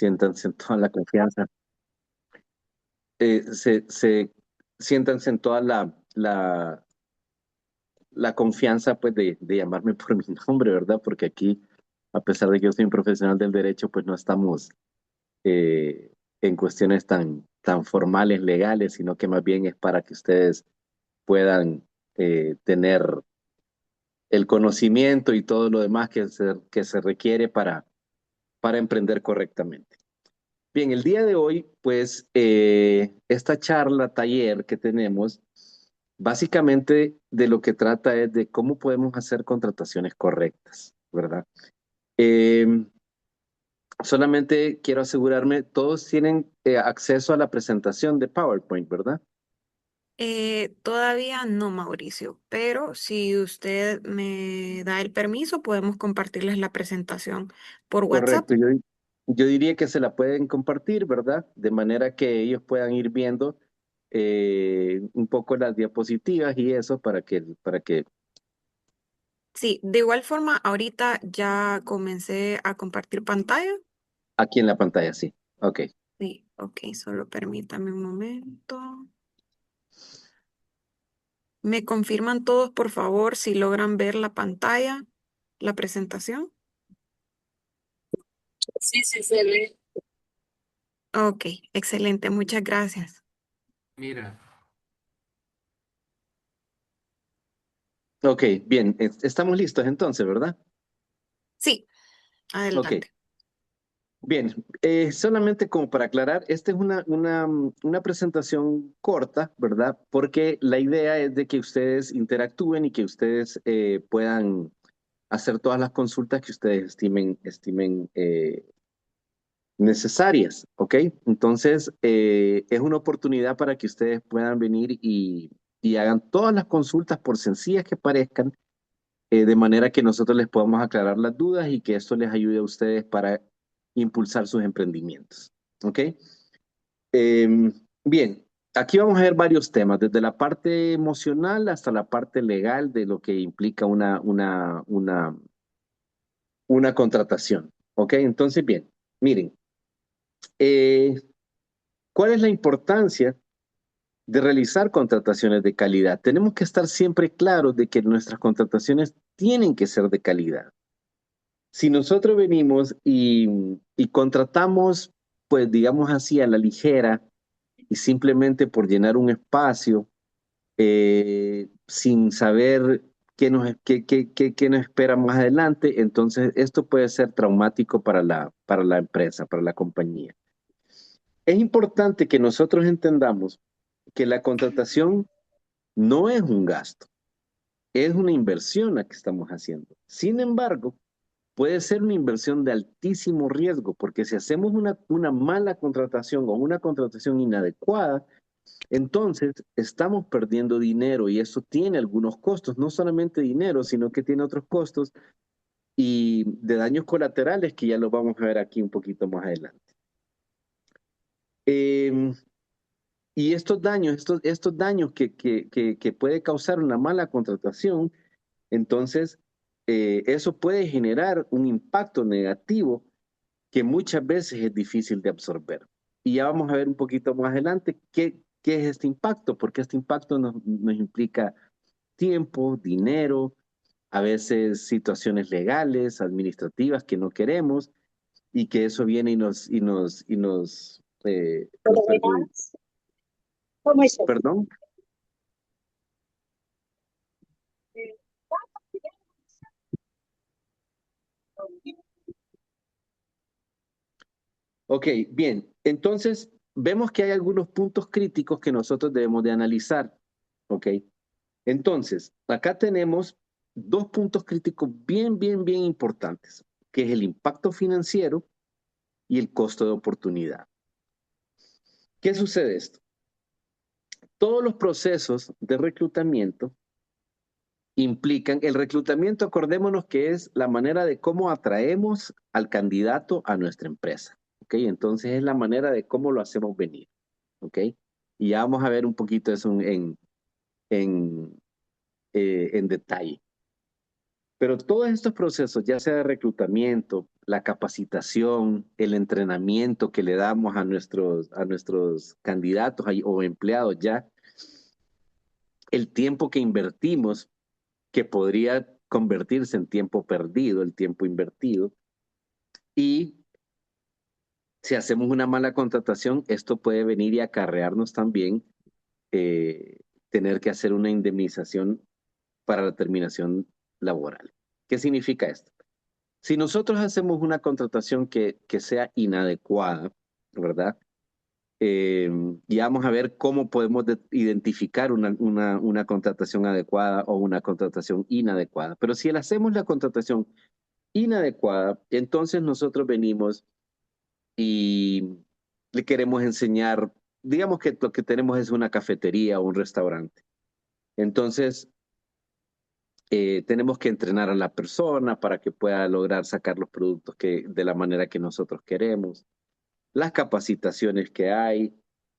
Siéntanse en toda la confianza. Siéntanse en toda la confianza pues de llamarme por mi nombre, ¿verdad? Porque aquí, a pesar de que yo soy un profesional del derecho, pues no estamos en cuestiones tan formales, legales, sino que más bien es para que ustedes puedan tener el conocimiento y todo lo demás que se requiere para emprender correctamente. Bien, el día de hoy, pues, esta charla, taller que tenemos, básicamente de lo que trata es de cómo podemos hacer contrataciones correctas, ¿verdad? Eh, Solamente quiero asegurarme, todos tienen acceso a la presentación de PowerPoint, ¿verdad? Todavía no, Mauricio, pero si usted me da el permiso, podemos compartirles la presentación por WhatsApp. Correcto, yo diría que se la pueden compartir, ¿verdad? De manera que ellos puedan ir viendo un poco las diapositivas y eso para que Sí, de igual forma, ahorita ya comencé a compartir pantalla. aquí en la pantalla, sí. Ok. Sí, ok, solo permítame un momento. ¿Me confirman todos, por favor, si logran ver la pantalla, la presentación? Sí, sí, se ve. Ok, excelente, muchas gracias. Mira, Ok, bien, estamos listos entonces, ¿verdad? Sí, Ok, adelante. bien, solamente como para aclarar, esta es una presentación corta, ¿verdad? Porque la idea es de que ustedes interactúen y que ustedes puedan hacer todas las consultas que ustedes estimen necesarias, ¿ok? Entonces, es una oportunidad para que ustedes puedan venir y hagan todas las consultas, por sencillas que parezcan, de manera que nosotros les podamos aclarar las dudas y que esto les ayude a ustedes para impulsar sus emprendimientos. ¿Ok? Bien, aquí vamos a ver varios temas, desde la parte emocional hasta la parte legal de lo que implica una contratación. ¿Ok? Entonces, bien, miren, eh, ¿cuál es la importancia de realizar contrataciones de calidad? Tenemos que estar siempre claros de que nuestras contrataciones tienen que ser de calidad. Si nosotros venimos y contratamos, pues digamos así, a la ligera y simplemente por llenar un espacio, sin saber qué nos espera más adelante, entonces esto puede ser traumático para la empresa, para la compañía. Es importante que nosotros entendamos que la contratación no es un gasto, es una inversión la que estamos haciendo. Sin embargo, puede ser una inversión de altísimo riesgo, porque si hacemos una mala contratación o una contratación inadecuada, entonces estamos perdiendo dinero y eso tiene algunos costos, no solamente dinero, sino que tiene otros costos y de daños colaterales que ya los vamos a ver aquí un poquito más adelante. Eh, y estos daños que puede causar una mala contratación, entonces eso puede generar un impacto negativo que muchas veces es difícil de absorber. Y ya vamos a ver un poquito más adelante qué es este impacto, porque este impacto nos implica tiempo, dinero, a veces situaciones legales, administrativas que no queremos y que eso viene y nos perjudica. ¿cómo es eso? ¿Perdón? Ok, bien. Entonces, vemos que hay algunos puntos críticos que nosotros debemos de analizar. Ok. Entonces, acá tenemos dos puntos críticos bien importantes, que es el impacto financiero y el costo de oportunidad. ¿Qué sucede esto? Todos los procesos de reclutamiento implican, el reclutamiento, acordémonos que es la manera de cómo atraemos al candidato a nuestra empresa. ¿Ok? Entonces es la manera de cómo lo hacemos venir. ¿Ok? Y ya vamos a ver un poquito eso en, en detalle. Pero todos estos procesos, ya sea de reclutamiento, la capacitación, el entrenamiento que le damos a nuestros candidatos o empleados ya, el tiempo que invertimos, que podría convertirse en tiempo perdido, el tiempo invertido, y si hacemos una mala contratación, esto puede venir y acarrearnos también tener que hacer una indemnización para la terminación laboral. ¿Qué significa esto? Si nosotros hacemos una contratación que sea inadecuada, ¿verdad? Y vamos a ver cómo podemos identificar una contratación adecuada o una contratación inadecuada. Pero si hacemos la contratación inadecuada, entonces nosotros venimos y le queremos enseñar, digamos que lo que tenemos es una cafetería o un restaurante. Entonces, tenemos que entrenar a la persona para que pueda lograr sacar los productos de la manera que nosotros queremos, las capacitaciones que hay,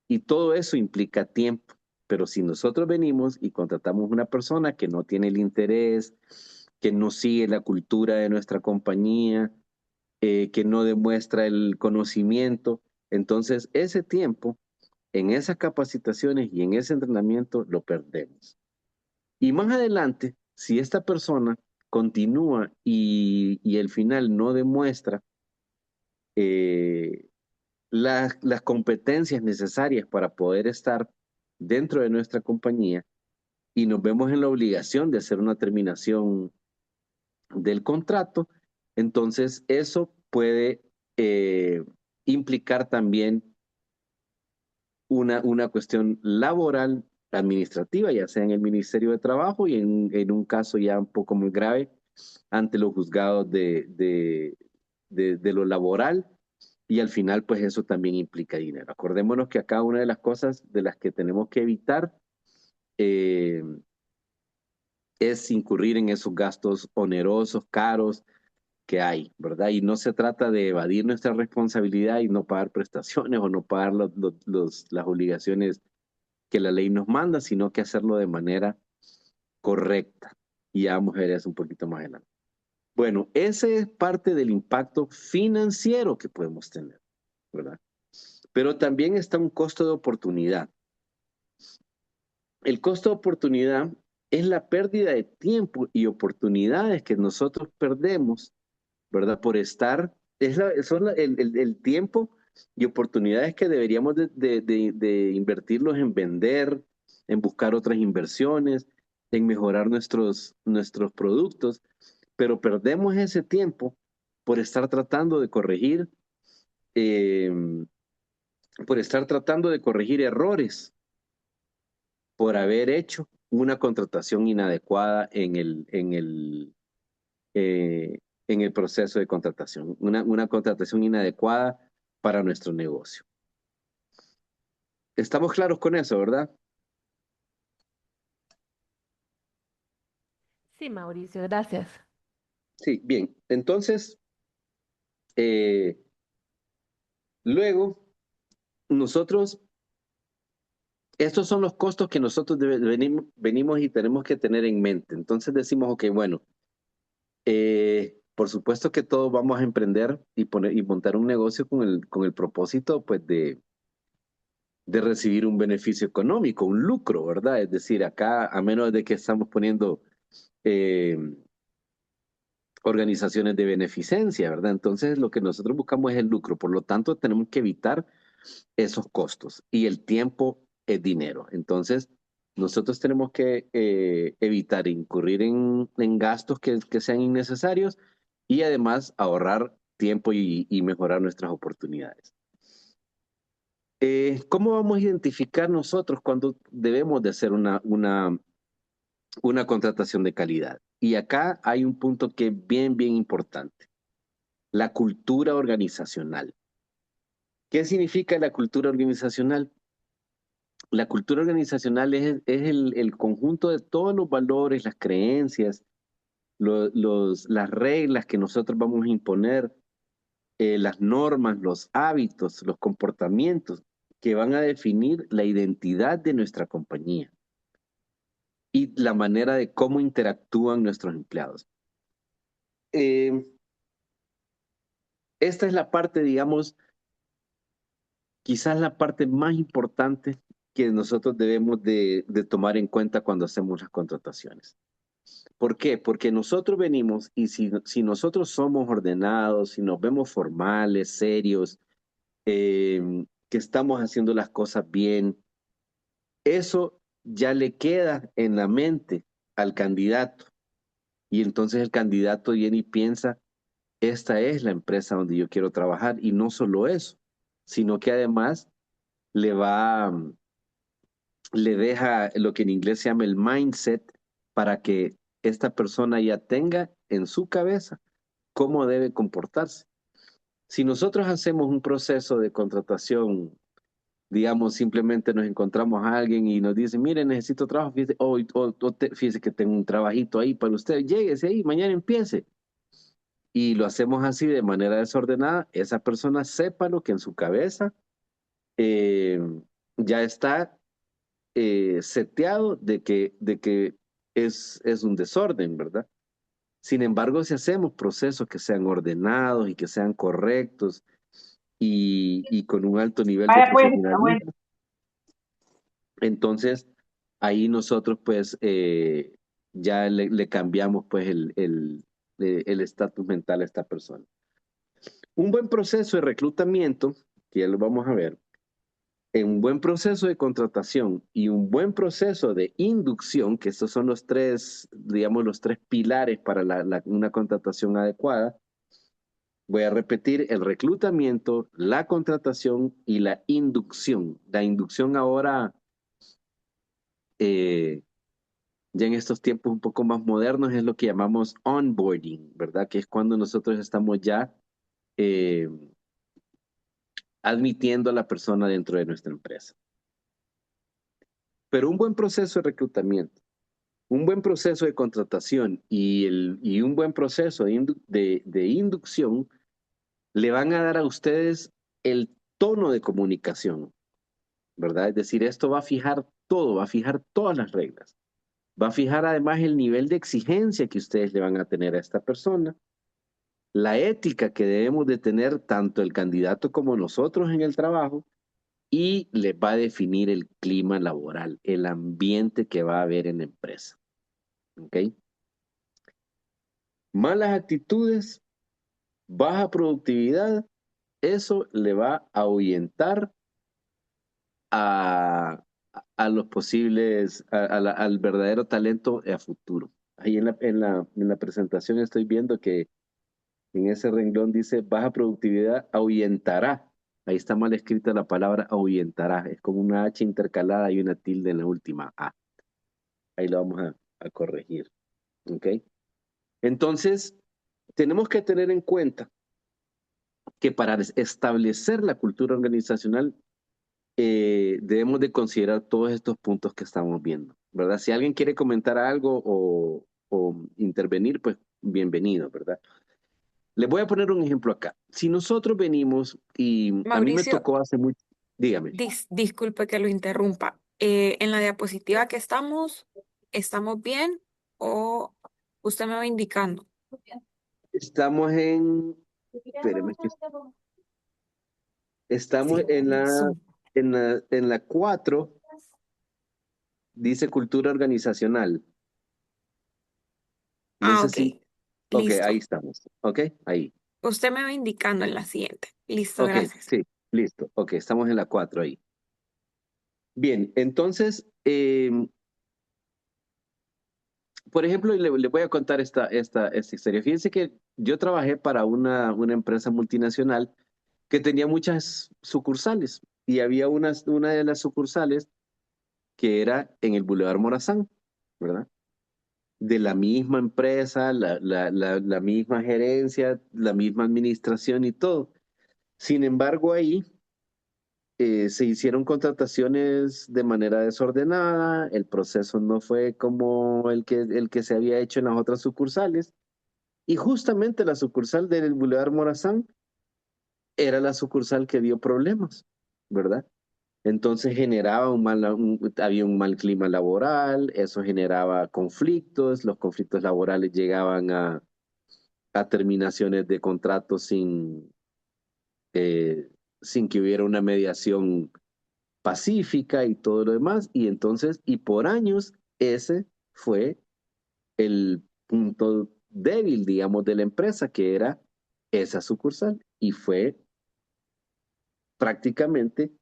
y todo eso implica tiempo. Pero si nosotros venimos y contratamos una persona que no tiene el interés, que no sigue la cultura de nuestra compañía, que no demuestra el conocimiento, entonces ese tiempo en esas capacitaciones y en ese entrenamiento lo perdemos. Y más adelante, si esta persona continúa y al final no demuestra eh, las competencias necesarias para poder estar dentro de nuestra compañía y nos vemos en la obligación de hacer una terminación del contrato, entonces eso puede implicar también una cuestión laboral, administrativa, ya sea en el Ministerio de Trabajo y en un caso ya un poco muy grave ante los juzgados de lo laboral, y al final pues eso también implica dinero. Acordémonos que acá una de las cosas de las que tenemos que evitar eh, es incurrir en esos gastos onerosos, caros que hay, ¿verdad? Y no se trata de evadir nuestra responsabilidad y no pagar prestaciones o no pagar las obligaciones que la ley nos manda, sino que hacerlo de manera correcta. Y ya vamos a ver eso un poquito más adelante. Bueno, ese es parte del impacto financiero que podemos tener, ¿verdad? Pero también está un costo de oportunidad. El costo de oportunidad es la pérdida de tiempo y oportunidades que nosotros perdemos, ¿verdad? Por estar, el tiempo y oportunidades que deberíamos de invertirlos en vender, en buscar otras inversiones, en mejorar nuestros productos, pero perdemos ese tiempo por estar tratando de corregir, eh, errores, por haber hecho una contratación inadecuada eh, en el proceso de contratación, una contratación inadecuada para nuestro negocio. Estamos claros con eso, ¿verdad? Sí, Mauricio, gracias. Sí, bien. Entonces, luego, nosotros, estos son los costos que nosotros venimos y tenemos que tener en mente. Entonces decimos, ok, bueno, por supuesto que todos vamos a emprender y montar un negocio con el propósito, pues, de recibir un beneficio económico, un lucro, ¿verdad? Es decir, acá, a menos de que estamos poniendo eh, organizaciones de beneficencia, ¿verdad? Entonces, lo que nosotros buscamos es el lucro. Por lo tanto, tenemos que evitar esos costos, y el tiempo es dinero. Entonces, nosotros tenemos que evitar incurrir en gastos que sean innecesarios, y además ahorrar tiempo y mejorar nuestras oportunidades. ¿Cómo vamos a identificar nosotros cuando debemos de hacer una contratación de calidad? Y acá hay un punto que es bien, bien importante: la cultura organizacional. ¿Qué significa la cultura organizacional? La cultura organizacional es el conjunto de todos los valores, las creencias, las reglas que nosotros vamos a imponer, las normas, los hábitos, los comportamientos que van a definir la identidad de nuestra compañía y la manera de cómo interactúan nuestros empleados. esta es la parte, digamos, quizás la parte más importante que nosotros debemos de tomar en cuenta cuando hacemos las contrataciones. ¿Por qué? Porque nosotros venimos y si nosotros somos ordenados, si nos vemos formales, serios, que estamos haciendo las cosas bien, eso ya le queda en la mente al candidato. Y entonces el candidato viene y piensa, esta es la empresa donde yo quiero trabajar. Y no solo eso, sino que además le va, le deja lo que en inglés se llama el mindset para que esta persona ya tenga en su cabeza cómo debe comportarse. Si nosotros hacemos un proceso de contratación, digamos, simplemente nos encontramos a alguien y nos dice, mire, necesito trabajo, fíjese, fíjese que tengo un trabajito ahí para usted, lléguese ahí, mañana empiece. Y lo hacemos así de manera desordenada, esa persona sepa lo que en su cabeza eh, ya está seteado de que es un desorden, ¿verdad? Sin embargo, si hacemos procesos que sean ordenados y que sean correctos y con un alto nivel de Vaya pues, está bueno. profesionalismo, entonces ahí nosotros pues ya le cambiamos pues el estatus mental a esta persona. Un buen proceso de reclutamiento, que ya lo vamos a ver, un buen proceso de contratación y un buen proceso de inducción, que estos son los tres, digamos, los tres pilares para una contratación adecuada. Voy a repetir: el reclutamiento, la contratación y la inducción. La inducción ahora, eh, ya en estos tiempos un poco más modernos, es lo que llamamos onboarding, ¿verdad? Que es cuando nosotros estamos ya eh, admitiendo a la persona dentro de nuestra empresa. Pero un buen proceso de reclutamiento, un buen proceso de contratación y un buen proceso de inducción le van a dar a ustedes el tono de comunicación, ¿verdad? Es decir, esto va a fijar todo, va a fijar todas las reglas. Va a fijar además el nivel de exigencia que ustedes le van a tener a esta persona, la ética que debemos de tener tanto el candidato como nosotros en el trabajo, y les va a definir el clima laboral, el ambiente que va a haber en la empresa. ¿Ok? Malas actitudes, baja productividad, eso le va a ahuyentar a los posibles, al verdadero talento a futuro. Ahí en la presentación estoy viendo que en ese renglón dice baja productividad ahuyentará. Ahí está mal escrita la palabra ahuyentará. Es como una H intercalada y una tilde en la última A. Ahí lo vamos a corregir. ¿Ok? Entonces, tenemos que tener en cuenta que para establecer la cultura organizacional debemos de considerar todos estos puntos que estamos viendo, ¿verdad? Si alguien quiere comentar algo o intervenir, pues bienvenido, ¿verdad? Les voy a poner un ejemplo acá. Si nosotros venimos y a mí me Mauricio, tocó hace mucho, dígame, disculpe que lo interrumpa. En la diapositiva que ¿estamos bien o usted me va indicando? estamos espéreme, estamos Sí, Zoom. en la 4, dice cultura organizacional. No Ah, sé ok. si, ok, ahí Listo. estamos, ok, ahí. Usted me va indicando en la siguiente. Listo, Ok, gracias. sí, listo, ok, estamos en la 4 ahí. Bien, entonces, por ejemplo, le voy a contar esta historia. Fíjense que yo trabajé para una empresa multinacional que tenía muchas sucursales y había una de las sucursales que era en el Boulevard Morazán, ¿verdad? De la misma empresa, la misma gerencia, la misma administración y todo. Sin embargo, ahí se hicieron contrataciones de manera desordenada, el proceso no fue como el que se había hecho en las otras sucursales, y justamente la sucursal del Boulevard Morazán era la sucursal que dio problemas, ¿verdad? Entonces generaba había un mal clima laboral, eso generaba conflictos, los conflictos laborales llegaban a terminaciones de contratos eh, sin que hubiera una mediación pacífica y todo lo demás. Y entonces, y por años, ese fue el punto débil, digamos, de la empresa, que era esa sucursal. Y fue prácticamente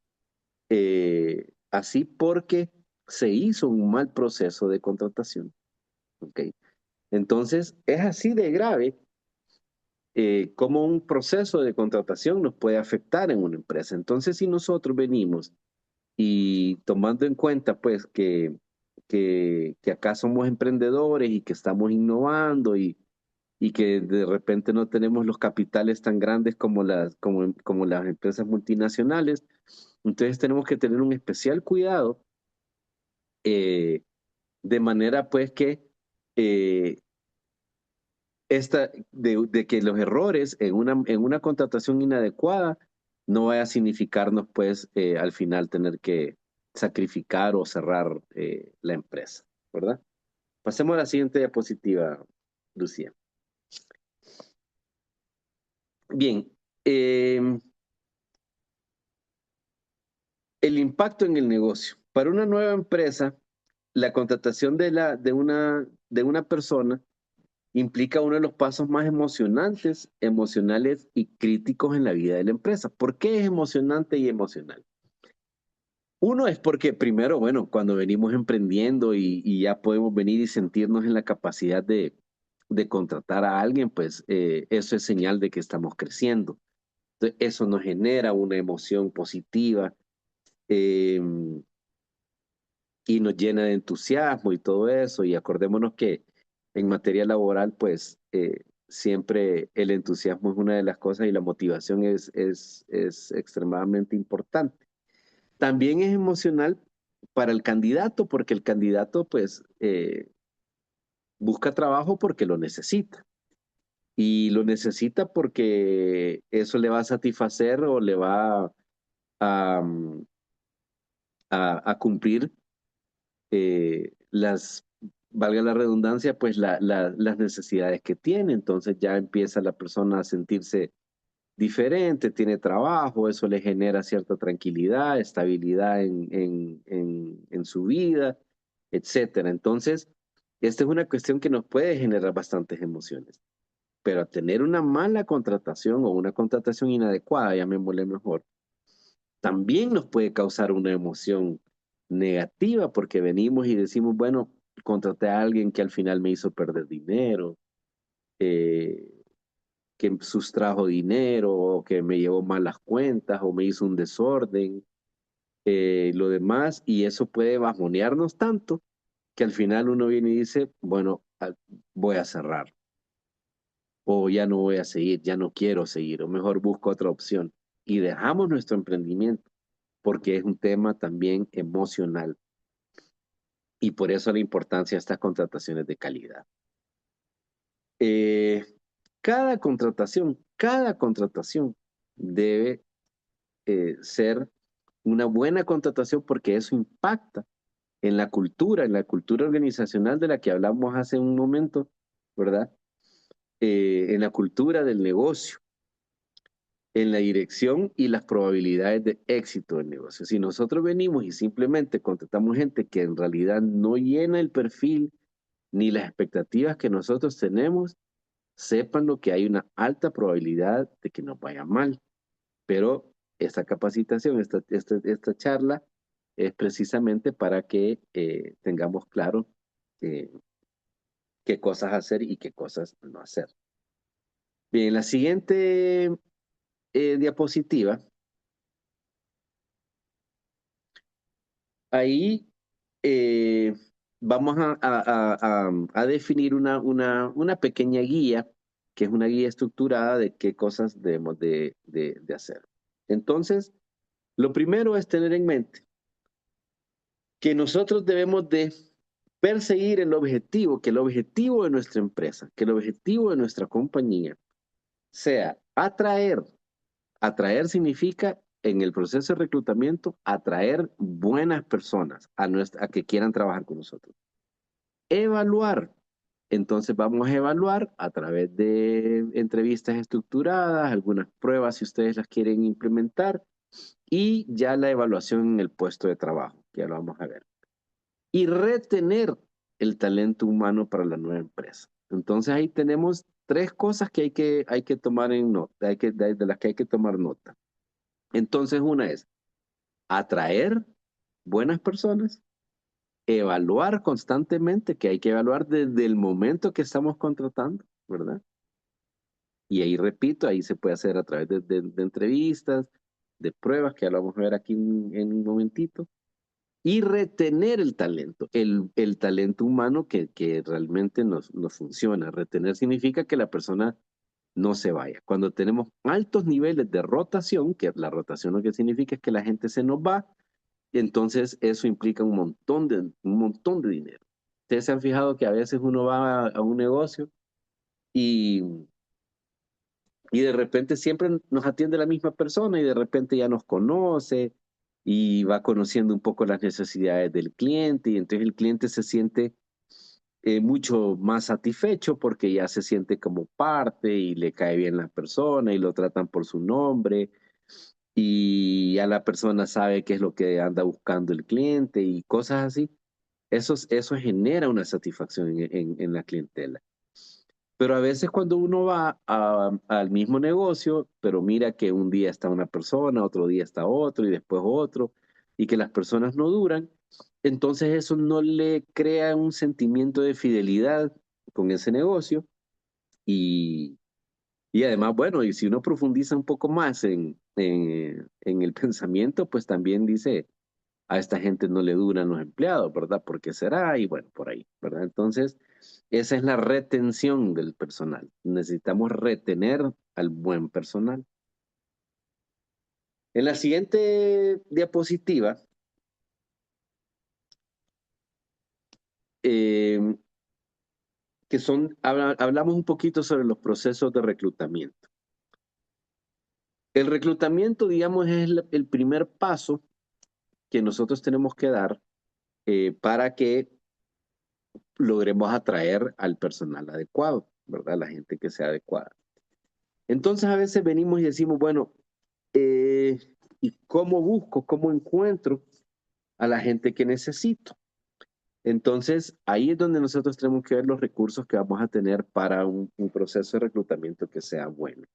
así porque se hizo un mal proceso de contratación. ¿Ok? Entonces, es así de grave cómo un proceso de contratación nos puede afectar en una empresa. Entonces, si nosotros venimos y tomando en cuenta pues que acá somos emprendedores y que estamos innovando y que de repente no tenemos los capitales tan grandes como las empresas multinacionales, entonces tenemos que tener un especial cuidado eh, de manera pues que eh, de que los errores en una contratación inadecuada no vaya a significarnos, pues, al final tener que sacrificar o cerrar la empresa, ¿verdad? Pasemos a la siguiente diapositiva, Lucía. Bien, el impacto en el negocio. Para una nueva empresa, la contratación de una persona implica uno de los pasos más emocionales y críticos en la vida de la empresa. ¿Por qué es emocionante y emocional? Uno es porque primero, bueno, cuando venimos emprendiendo y ya podemos venir y sentirnos en la capacidad de contratar a alguien, pues eso es señal de que estamos creciendo. Entonces, eso nos genera una emoción positiva eh, y nos llena de entusiasmo y todo eso. Y acordémonos que en materia laboral, pues siempre el entusiasmo es una de las cosas y la motivación es extremadamente importante. También es emocional para el candidato, porque el candidato, pues, busca trabajo porque lo necesita. Y lo necesita porque eso le va a satisfacer o le va a, a cumplir valga la redundancia, pues las necesidades que tiene. Entonces ya empieza la persona a sentirse diferente, tiene trabajo, eso le genera cierta tranquilidad, estabilidad en su vida, etcétera. Entonces, esta es una cuestión que nos puede generar bastantes emociones. Pero tener una mala contratación o una contratación inadecuada, llamémosle mejor, también nos puede causar una emoción negativa porque venimos y decimos, bueno, contraté a alguien que al final me hizo perder dinero, eh, que sustrajo dinero o que me llevó malas cuentas o me hizo un desorden, lo demás, y eso puede bajonearnos tanto que al final uno viene y dice, bueno, voy a cerrar o ya no voy a seguir, ya no quiero seguir o mejor busco otra opción y dejamos nuestro emprendimiento porque es un tema también emocional y por eso la importancia de estas contrataciones de calidad. Eh, cada contratación debe ser una buena contratación porque eso impacta en la cultura organizacional de la que hablamos hace un momento, ¿verdad? En la cultura del negocio, en la dirección y las probabilidades de éxito del negocio. Si nosotros venimos y simplemente contratamos gente que en realidad no llena el perfil ni las expectativas que nosotros tenemos, sépanlo que hay una alta probabilidad de que nos vaya mal. Pero esta capacitación, esta charla es precisamente para que tengamos claro eh, qué cosas hacer y qué cosas no hacer. Bien, la siguiente diapositiva, ahí vamos a definir una pequeña guía, que es una guía estructurada de qué cosas debemos de hacer. Entonces, lo primero es tener en mente que nosotros debemos de perseguir el objetivo, que el objetivo de nuestra empresa, que el objetivo de nuestra compañía sea atraer. Atraer significa en el proceso de reclutamiento atraer buenas personas a que quieran trabajar con nosotros. Evaluar, Entonces vamos a evaluar a través de entrevistas estructuradas, algunas pruebas si ustedes las quieren implementar y ya la evaluación en el puesto de trabajo, que ya lo vamos a ver. Y retener el talento humano para la nueva empresa. Entonces ahí tenemos 3 cosas que hay que tomar en nota, de las que hay que tomar nota. Entonces una es atraer buenas personas, evaluar constantemente, que hay que evaluar desde el momento que estamos contratando, ¿verdad? Y ahí repito, ahí se puede hacer a través de entrevistas, de pruebas, que ya lo vamos a ver aquí en un momentito. Y retener el talento humano que realmente nos funciona. Retener significa que la persona no se vaya. Cuando tenemos altos niveles de rotación, que la rotación lo que significa es que la gente se nos va, entonces eso implica un montón de dinero. Ustedes se han fijado que a veces uno va a un negocio y, y de repente siempre nos atiende la misma persona y de repente ya nos conoce y va conociendo un poco las necesidades del cliente y entonces el cliente se siente mucho más satisfecho porque ya se siente como parte y le cae bien la persona y lo tratan por su nombre y ya la persona sabe qué es lo que anda buscando el cliente y cosas así. Eso genera una satisfacción en la clientela. Pero a veces cuando uno va al mismo negocio, pero mira que un día está una persona, otro día está otro y después otro, y que las personas no duran, entonces eso no le crea un sentimiento de fidelidad con ese negocio. Y, y además, bueno, y si uno profundiza un poco más en el pensamiento, pues también dice, a esta gente no le duran los empleados, ¿verdad? ¿Por qué será? Y bueno, por ahí, ¿verdad? Entonces, esa es la retención del personal. Necesitamos retener al buen personal. En la siguiente diapositiva, eh, hablamos un poquito sobre los procesos de reclutamiento. El reclutamiento, digamos, es el primer paso que nosotros tenemos que dar para que logremos atraer al personal adecuado, ¿verdad? La gente que sea adecuada. Entonces a veces venimos y decimos, bueno, ¿y cómo busco, cómo encuentro a la gente que necesito? Entonces ahí es donde nosotros tenemos que ver los recursos que vamos a tener para un proceso de reclutamiento que sea bueno.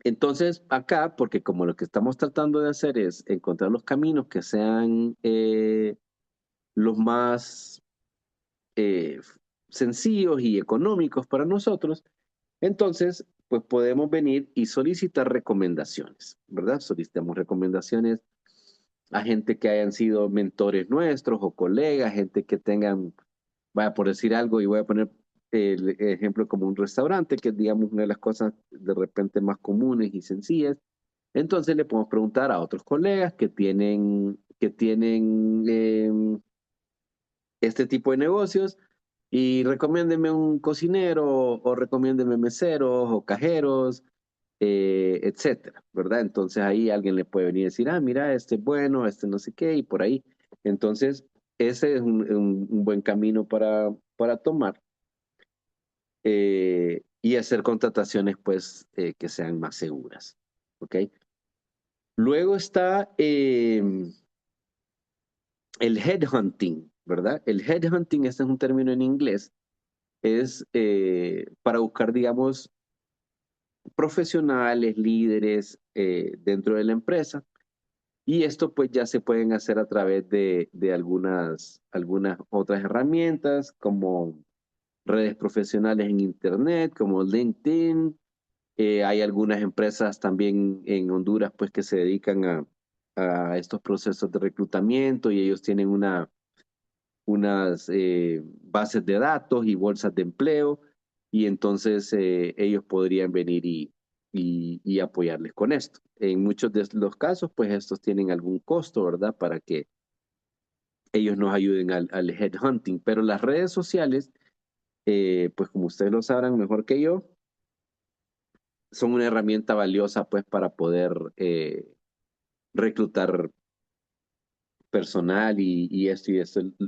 Entonces acá, porque como lo que estamos tratando de hacer es encontrar los caminos que sean los más eh, sencillos y económicos para nosotros, entonces, pues podemos venir y solicitar recomendaciones, ¿verdad? Solicitamos recomendaciones a gente que hayan sido mentores nuestros o colegas, gente que tengan, vaya por decir algo, y voy a poner el ejemplo como un restaurante, que es, digamos, una de las cosas de repente más comunes y sencillas. Entonces le podemos preguntar a otros colegas que tienen este tipo de negocios y recomiéndeme un cocinero o recomiéndeme meseros o cajeros, etcétera, ¿verdad? Entonces ahí alguien le puede venir y decir, ah, mira, este es bueno, este no sé qué, y por ahí. Entonces, ese es un buen camino para tomar y hacer contrataciones, pues, que sean más seguras, ¿ok? Luego está el headhunting, ¿verdad? El headhunting, este es un término en inglés, es para buscar, digamos, profesionales, líderes dentro de la empresa. Y esto pues ya se pueden hacer a través de algunas otras herramientas como redes profesionales en Internet, como LinkedIn. Hay algunas empresas también en Honduras pues que se dedican a estos procesos de reclutamiento y ellos tienen unas bases de datos y bolsas de empleo y entonces ellos podrían venir y apoyarles con esto. En muchos de los casos, pues estos tienen algún costo, ¿verdad? Para que ellos nos ayuden al headhunting, pero las redes sociales, pues como ustedes lo sabrán mejor que yo, son una herramienta valiosa pues para poder reclutar personal y esto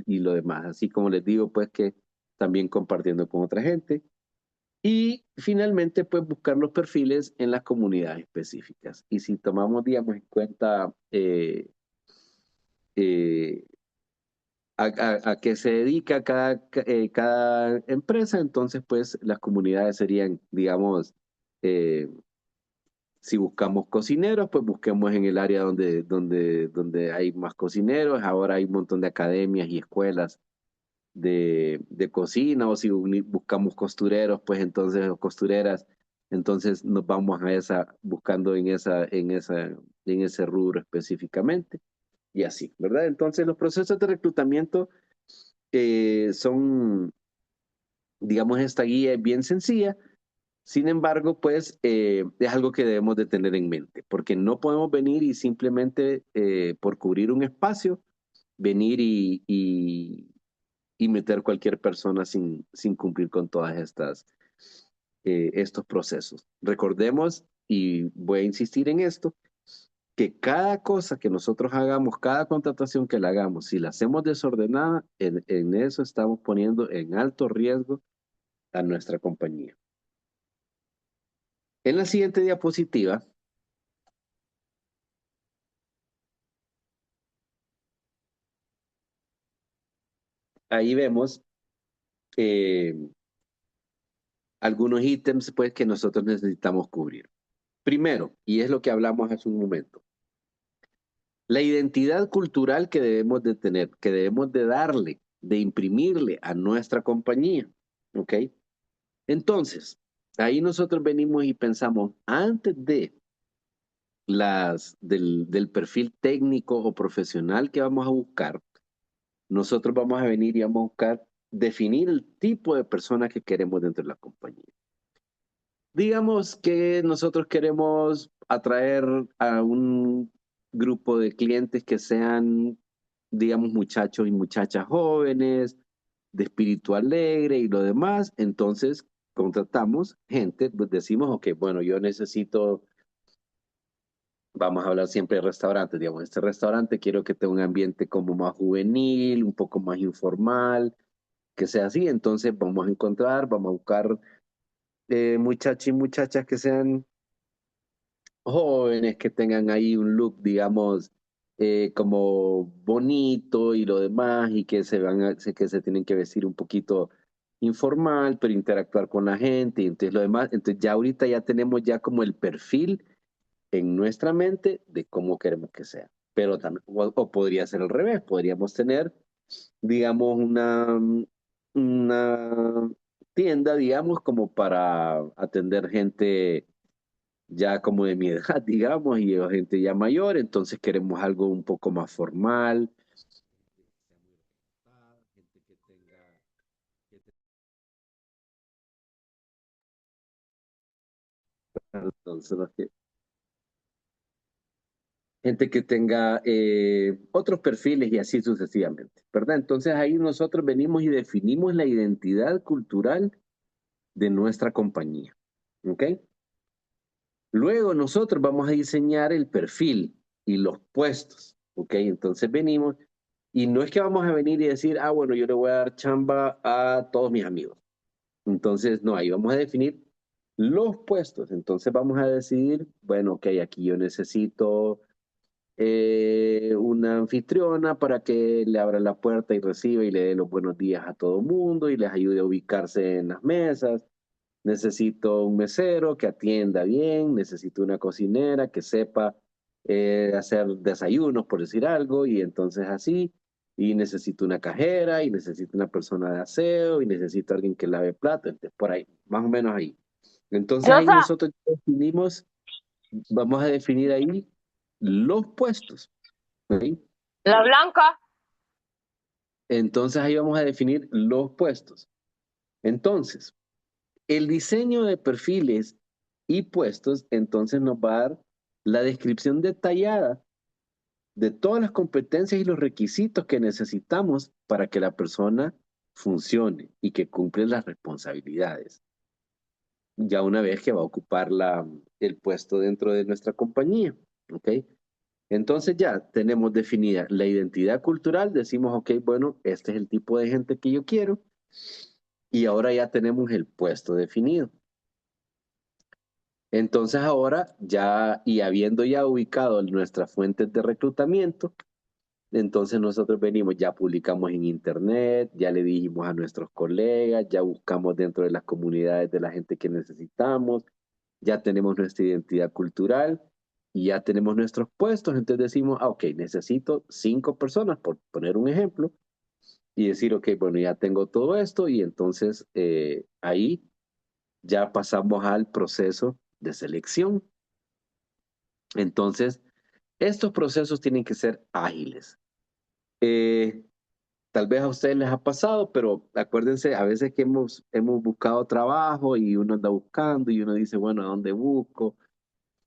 y lo demás. Así como les digo, pues que también compartiendo con otra gente. Y finalmente, pues buscar los perfiles en las comunidades específicas. Y si tomamos, digamos, en cuenta eh, a qué se dedica cada empresa, entonces, pues las comunidades serían, digamos, eh, si buscamos cocineros, pues busquemos en el área donde hay más cocineros. Ahora hay un montón de academias y escuelas de cocina, o si buscamos costureros, pues entonces, o costureras, entonces nos vamos a esa, buscando en ese rubro específicamente, y así, ¿verdad? Entonces los procesos de reclutamiento son, digamos, esta guía es bien sencilla. Sin embargo, pues es algo que debemos de tener en mente, porque no podemos venir y simplemente por cubrir un espacio, venir y meter cualquier persona sin cumplir con todas estos procesos. Recordemos, y voy a insistir en esto, que cada cosa que nosotros hagamos, cada contratación que la hagamos, si la hacemos desordenada, en eso estamos poniendo en alto riesgo a nuestra compañía. En la siguiente diapositiva, ahí vemos algunos ítems, pues, que nosotros necesitamos cubrir. Primero, y es lo que hablamos hace un momento, la identidad cultural que debemos de tener, que debemos de darle, de imprimirle a nuestra compañía, ¿ok? Entonces, ahí nosotros venimos y pensamos, antes del perfil técnico o profesional que vamos a buscar, nosotros vamos a venir y vamos a buscar definir el tipo de persona que queremos dentro de la compañía. Digamos que nosotros queremos atraer a un grupo de clientes que sean, digamos, muchachos y muchachas jóvenes, de espíritu alegre y lo demás. Entonces, contratamos gente, pues decimos, ok, bueno, yo necesito, vamos a hablar siempre de restaurantes, digamos, este restaurante quiero que tenga un ambiente como más juvenil, un poco más informal, que sea así. Entonces, vamos a buscar muchachos y muchachas que sean jóvenes, que tengan ahí un look, digamos, como bonito y lo demás, y que que se tienen que vestir un poquito informal, pero interactuar con la gente, y entonces lo demás. Entonces ya ahorita ya tenemos ya como el perfil en nuestra mente de cómo queremos que sea. Pero también, o podría ser al revés, podríamos tener, digamos, una tienda, digamos, como para atender gente ya como de mi edad, digamos, y gente ya mayor. Entonces queremos algo un poco más formal. Entonces, gente que tenga otros perfiles y así sucesivamente, ¿verdad? Entonces ahí nosotros venimos y definimos la identidad cultural de nuestra compañía, ¿ok? Luego nosotros vamos a diseñar el perfil y los puestos, ¿ok? Entonces venimos y no es que vamos a venir y decir, ah, bueno, yo le voy a dar chamba a todos mis amigos. Entonces, no, ahí vamos a definir los puestos. Entonces vamos a decidir, bueno, ok, aquí yo necesito una anfitriona para que le abra la puerta y reciba y le dé los buenos días a todo mundo y les ayude a ubicarse en las mesas. Necesito un mesero que atienda bien, necesito una cocinera que sepa hacer desayunos, por decir algo, y entonces así, y necesito una cajera, y necesito una persona de aseo, y necesito alguien que lave platos, entonces por ahí, más o menos ahí. Entonces ahí Rosa, nosotros definimos, vamos a definir ahí los puestos, ¿ok? la blanca. Entonces ahí vamos a definir los puestos. Entonces, el diseño de perfiles y puestos entonces nos va a dar la descripción detallada de todas las competencias y los requisitos que necesitamos para que la persona funcione y que cumple las responsabilidades. Ya una vez que va a ocupar el puesto dentro de nuestra compañía, ¿ok? Entonces ya tenemos definida la identidad cultural, decimos, ok, bueno, este es el tipo de gente que yo quiero. y ahora ya tenemos el puesto definido. Entonces ahora ya, y habiendo ya ubicado nuestras fuentes de reclutamiento, entonces nosotros venimos, ya publicamos en internet, ya le dijimos a nuestros colegas, ya buscamos dentro de las comunidades de la gente que necesitamos, ya tenemos nuestra identidad cultural y ya tenemos nuestros puestos. Entonces decimos, ah, ok, necesito 5 personas, por poner un ejemplo, y decir, ok, bueno, ya tengo todo esto y entonces ahí ya pasamos al proceso de selección. Entonces, estos procesos tienen que ser ágiles. Eh, Tal vez a ustedes les ha pasado, pero acuérdense, a veces que hemos buscado trabajo y uno anda buscando y uno dice, bueno, ¿a dónde busco?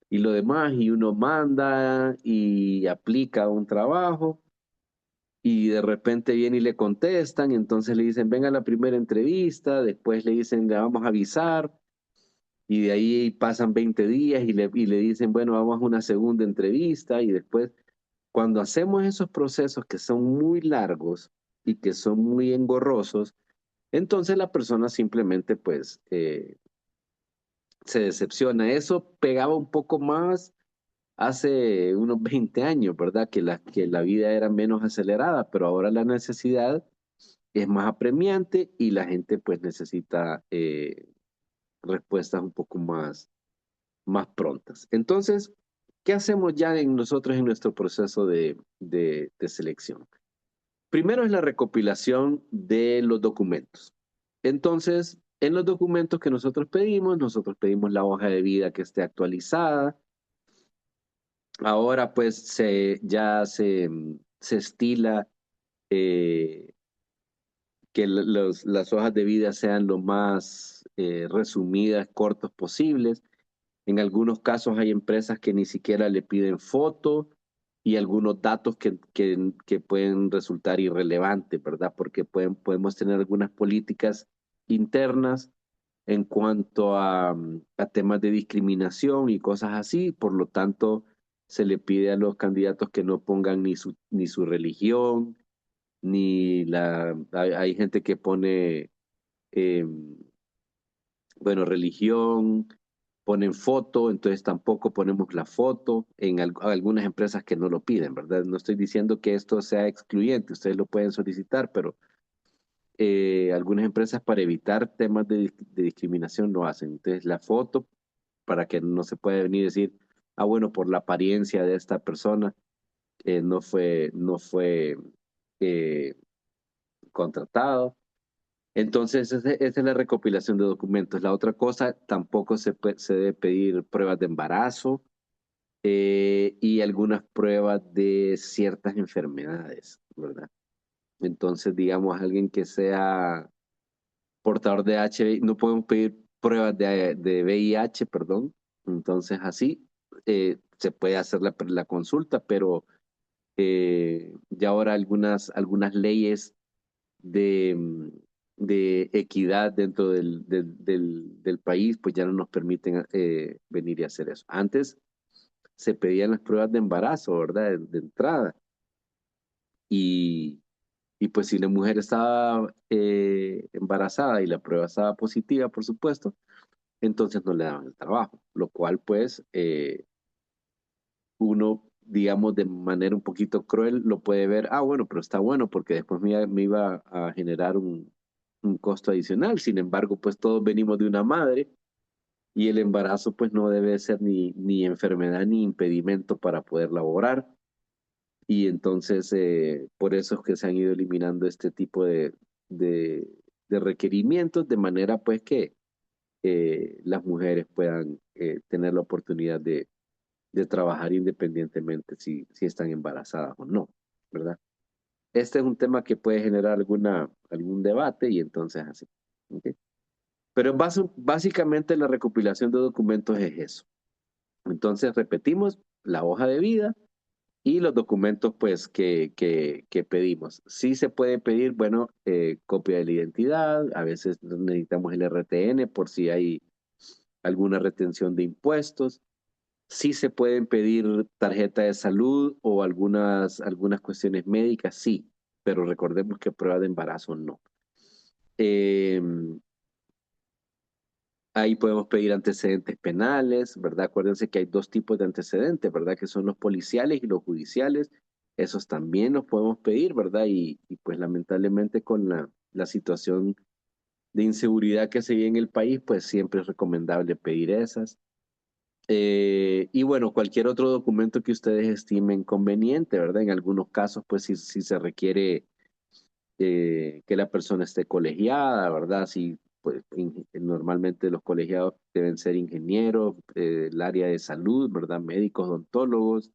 Y lo demás, y uno manda y aplica un trabajo y de repente viene y le contestan, y entonces le dicen, venga a la primera entrevista, después le dicen, le vamos a avisar, y de ahí pasan 20 días y le dicen, bueno, vamos a una segunda entrevista, y después, cuando hacemos esos procesos que son muy largos y que son muy engorrosos, entonces la persona simplemente pues se decepciona. Eso pegaba un poco más hace unos 20 años, ¿verdad? Que la vida era menos acelerada, pero ahora la necesidad es más apremiante y la gente pues necesita respuestas un poco más prontas. Entonces, ¿qué hacemos ya nosotros en nuestro proceso de selección? Primero es la recopilación de los documentos. Entonces, en los documentos que nosotros pedimos la hoja de vida que esté actualizada. Ahora pues ya se estila eh, que las hojas de vida sean lo más resumidas, cortos posibles. En algunos casos hay empresas que ni siquiera le piden foto y algunos datos que pueden resultar irrelevantes, ¿verdad? Porque podemos tener algunas políticas internas en cuanto a temas de discriminación y cosas así. Por lo tanto, se le pide a los candidatos que no pongan ni su religión, hay gente que pone, eh, bueno, religión, ponen foto, entonces tampoco ponemos la foto en algunas empresas que no lo piden, ¿verdad? No estoy diciendo que esto sea excluyente, ustedes lo pueden solicitar, pero algunas empresas para evitar temas de discriminación lo hacen. Entonces la foto, para que no se pueda venir y decir, ah, bueno, por la apariencia de esta persona, no fue eh, contratado. Entonces, esa es la recopilación de documentos. La otra cosa, tampoco se debe pedir pruebas de embarazo y algunas pruebas de ciertas enfermedades, ¿verdad? Entonces, digamos, alguien que sea portador de HIV, no podemos pedir pruebas de VIH, perdón. Entonces, así se puede hacer la consulta, pero ya ahora algunas leyes de equidad dentro del país, pues ya no nos permiten venir y hacer eso. Antes se pedían las pruebas de embarazo, ¿verdad? De entrada. Y pues si la mujer estaba embarazada y la prueba estaba positiva, por supuesto, entonces no le daban el trabajo, lo cual pues uno, digamos, de manera un poquito cruel lo puede ver, ah, bueno, pero está bueno porque después me iba a generar un costo adicional. Sin embargo, pues todos venimos de una madre y el embarazo pues no debe ser ni enfermedad ni impedimento para poder laborar. Y entonces, por eso es que se han ido eliminando este tipo de, de requerimientos de manera pues que las mujeres puedan tener la oportunidad de trabajar independientemente si están embarazadas o no, ¿verdad? Este es un tema que puede generar algún debate y entonces así. ¿Ok? Pero básicamente la recopilación de documentos es eso. Entonces repetimos la hoja de vida y los documentos pues que pedimos. Sí se puede pedir, bueno, copia de la identidad, a veces necesitamos el RTN por si hay alguna retención de impuestos. Sí se pueden pedir tarjeta de salud o algunas cuestiones médicas, sí, pero recordemos que prueba de embarazo no. Ahí podemos pedir antecedentes penales, ¿verdad? Acuérdense que hay dos tipos de antecedentes, ¿verdad? Que son los policiales y los judiciales. Esos también los podemos pedir, ¿verdad? Y pues lamentablemente con la situación de inseguridad que se vive en el país, pues siempre es recomendable pedir esas. Y bueno, cualquier otro documento que ustedes estimen conveniente, ¿verdad? En algunos casos, pues si se requiere que la persona esté colegiada, ¿verdad? Si, pues, normalmente los colegiados deben ser ingenieros, el área de salud, ¿verdad? Médicos, odontólogos,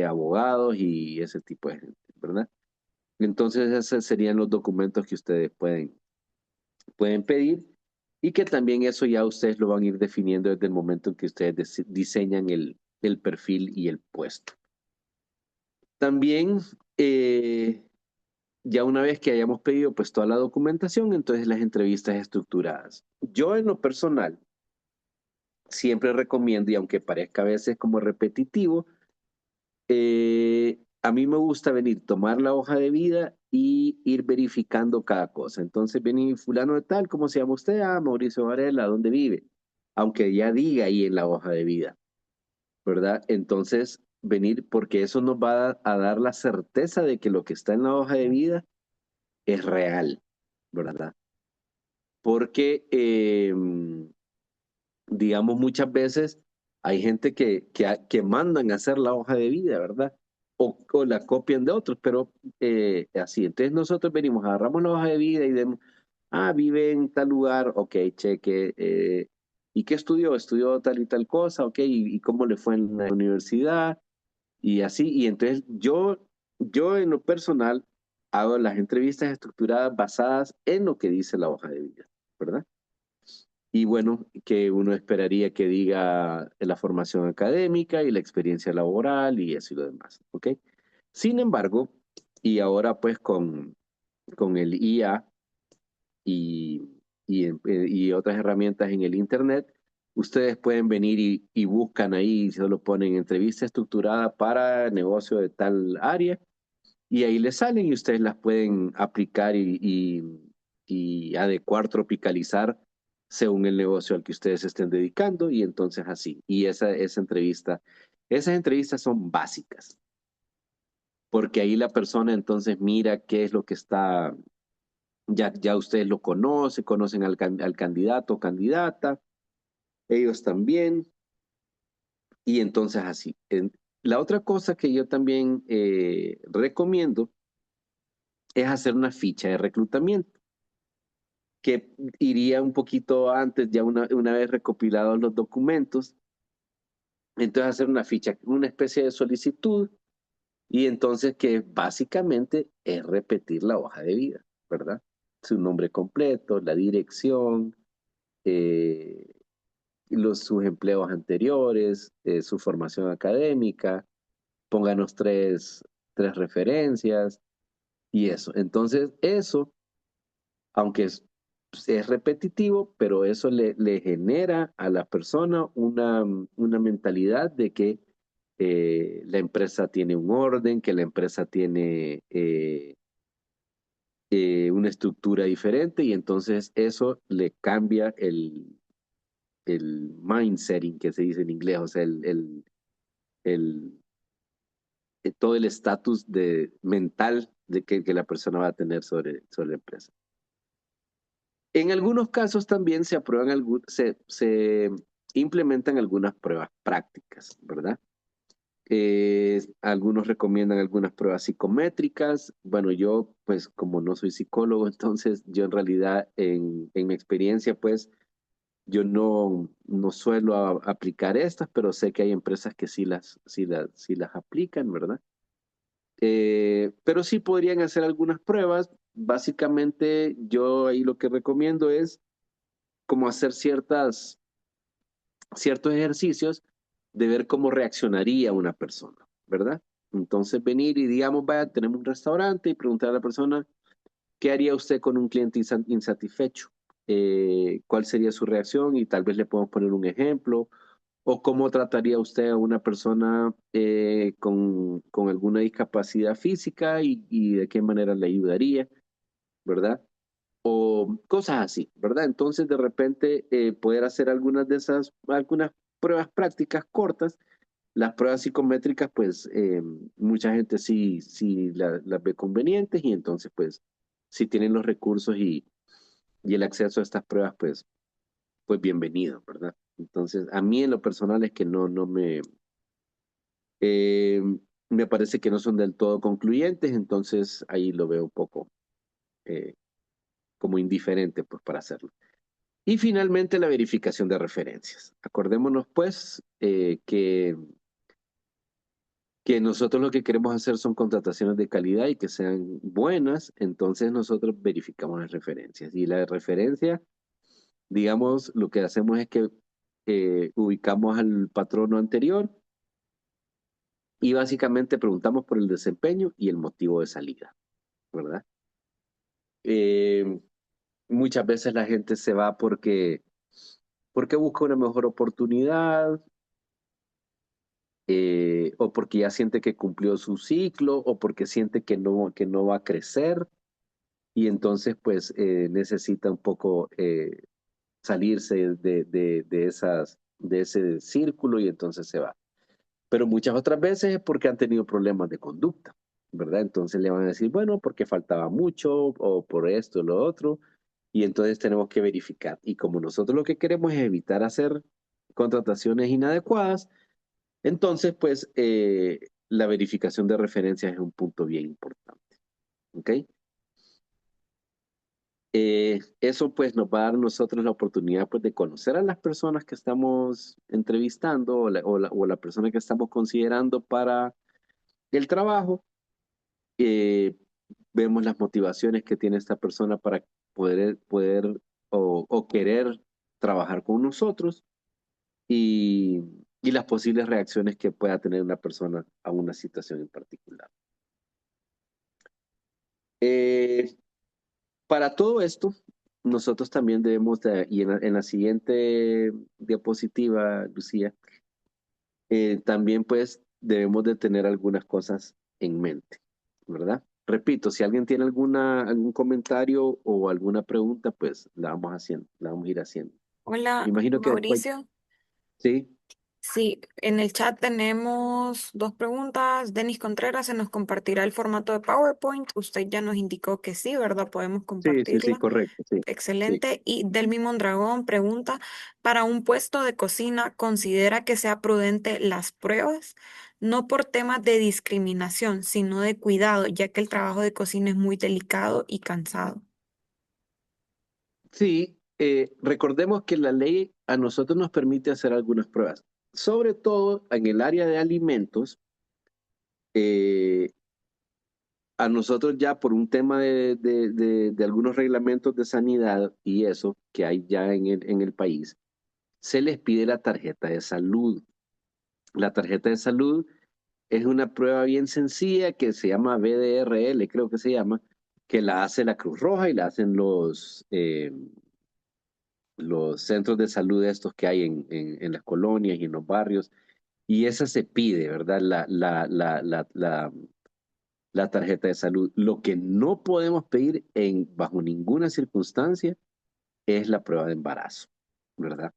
abogados y ese tipo de gente, ¿verdad? Entonces, esos serían los documentos que ustedes pueden pedir y que también eso ya ustedes lo van a ir definiendo desde el momento en que ustedes diseñan el perfil y el puesto. También, ya una vez que hayamos pedido pues toda la documentación, entonces las entrevistas estructuradas. Yo en lo personal siempre recomiendo, y aunque parezca a veces como repetitivo, a mí me gusta venir, tomar la hoja de vida y ir verificando cada cosa. Entonces viene fulano de tal, ¿cómo se llama usted? Ah, Mauricio Varela, ¿dónde vive? Aunque ya diga ahí en la hoja de vida, ¿verdad? Entonces venir, porque eso nos va a dar la certeza de que lo que está en la hoja de vida es real, ¿verdad? Porque, digamos, muchas veces hay gente que mandan a hacer la hoja de vida, ¿verdad? O la copian de otros, pero así. Entonces nosotros venimos, agarramos la hoja de vida y vemos, ah, vive en tal lugar, ok, cheque. ¿Y qué estudió? Estudió tal y tal cosa, ok, y cómo le fue en la universidad, y así. Y entonces yo en lo personal hago las entrevistas estructuradas basadas en lo que dice la hoja de vida, ¿verdad? Y bueno, que uno esperaría que diga la formación académica y la experiencia laboral y eso y lo demás, ¿ok? Sin embargo, y ahora pues con el IA y, y otras herramientas en el Internet, ustedes pueden venir y buscan ahí, y solo ponen entrevista estructurada para negocio de tal área y ahí les salen y ustedes las pueden aplicar y adecuar, tropicalizar según el negocio al que ustedes estén dedicando y entonces así. Y esa entrevista, esas entrevistas son básicas, porque ahí la persona entonces mira qué es lo que está, ya ustedes lo conocen al candidato o candidata, ellos también, y entonces así. La otra cosa que yo también recomiendo es hacer una ficha de reclutamiento, que iría un poquito antes, ya una vez recopilados los documentos, entonces hacer una ficha, una especie de solicitud, y entonces que básicamente es repetir la hoja de vida, ¿verdad? Su nombre completo, la dirección, eh, sus empleos anteriores, su formación académica, pónganos tres referencias y eso. Entonces, eso, aunque es repetitivo, pero eso le genera a la persona una mentalidad de que la empresa tiene un orden, que la empresa tiene una estructura diferente y entonces eso le cambia el mindsetting que se dice en inglés, o sea, el, todo el estatus mental de que la persona va a tener sobre la empresa. En algunos casos también se implementan algunas pruebas prácticas, ¿verdad? Algunos recomiendan algunas pruebas psicométricas. Bueno, yo, pues, como no soy psicólogo, entonces yo en realidad, en mi experiencia, pues, yo no suelo aplicar estas, pero sé que hay empresas que sí las aplican, ¿verdad? Pero sí podrían hacer algunas pruebas. Básicamente, yo ahí lo que recomiendo es como hacer ciertos ejercicios de ver cómo reaccionaría una persona, ¿verdad? Entonces venir y digamos, vaya, tenemos un restaurante y preguntar a la persona, ¿qué haría usted con un cliente insatisfecho? ¿Cuál sería su reacción? Y tal vez le podemos poner un ejemplo. ¿O cómo trataría usted a una persona con alguna discapacidad física y de qué manera le ayudaría? ¿Verdad? o cosas así, ¿verdad? Entonces, de repente, poder hacer algunas pruebas prácticas cortas. Las pruebas psicométricas, pues, mucha gente sí las ve convenientes y entonces, pues, si tienen los recursos y el acceso a estas pruebas, pues bienvenido, ¿verdad? Entonces, a mí en lo personal es que eh, me parece que no son del todo concluyentes, entonces ahí lo veo un poco eh, como indiferente, pues, para hacerlo. Y finalmente la verificación de referencias. Acordémonos pues que nosotros lo que queremos hacer son contrataciones de calidad y que sean buenas, entonces nosotros verificamos las referencias. Y la referencia, digamos, lo que hacemos es que ubicamos al patrono anterior y básicamente preguntamos por el desempeño y el motivo de salida, ¿verdad? Eh, Muchas veces la gente se va porque busca una mejor oportunidad, o porque ya siente que cumplió su ciclo, o porque siente que no va a crecer, y entonces pues necesita un poco salirse de ese círculo y entonces se va. Pero muchas otras veces es porque han tenido problemas de conducta, ¿verdad? Entonces le van a decir, bueno, porque faltaba mucho, o por esto, lo otro, y entonces tenemos que verificar. Y como nosotros lo que queremos es evitar hacer contrataciones inadecuadas, entonces, pues, la verificación de referencias es un punto bien importante. ¿Ok? Eso, pues, nos va a dar a nosotros la oportunidad, pues, de conocer a las personas que estamos entrevistando o la persona que estamos considerando para el trabajo. Eh, Vemos las motivaciones que tiene esta persona para poder o querer trabajar con nosotros y, y las posibles reacciones que pueda tener una persona a una situación en particular. Eh, para todo esto, nosotros también debemos y en la siguiente diapositiva, Lucía, también pues debemos de tener algunas cosas en mente, ¿verdad? Repito, si alguien tiene algún comentario o alguna pregunta, pues la vamos haciendo, la vamos a ir haciendo. Me Hola, imagino que después, Mauricio. sí, Sí, en el chat tenemos dos preguntas. Denis Contreras se nos compartirá el formato de PowerPoint. Usted ya nos indicó que sí, ¿verdad? Podemos sí, compartirla. correcto, sí, sí. Excelente. Y Delmi Mondragón pregunta, ¿para un puesto de cocina considera que sea prudente las pruebas? No por temas de discriminación, sino de cuidado, ya que el trabajo de cocina es muy delicado y cansado. Sí, recordemos que la ley a nosotros nos permite hacer algunas pruebas, sobre todo en el área de alimentos. eh, a nosotros ya por un tema de algunos reglamentos de sanidad y eso que hay ya en el país, se les pide la tarjeta de salud. La tarjeta de salud es una prueba bien sencilla que se llama BDRL, creo que se llama, que la hace la Cruz Roja y la hacen los centros de salud estos que hay en las colonias y en los barrios. Y esa se pide, ¿verdad? La tarjeta de salud. Lo que no podemos pedir bajo ninguna circunstancia es la prueba de embarazo, ¿verdad?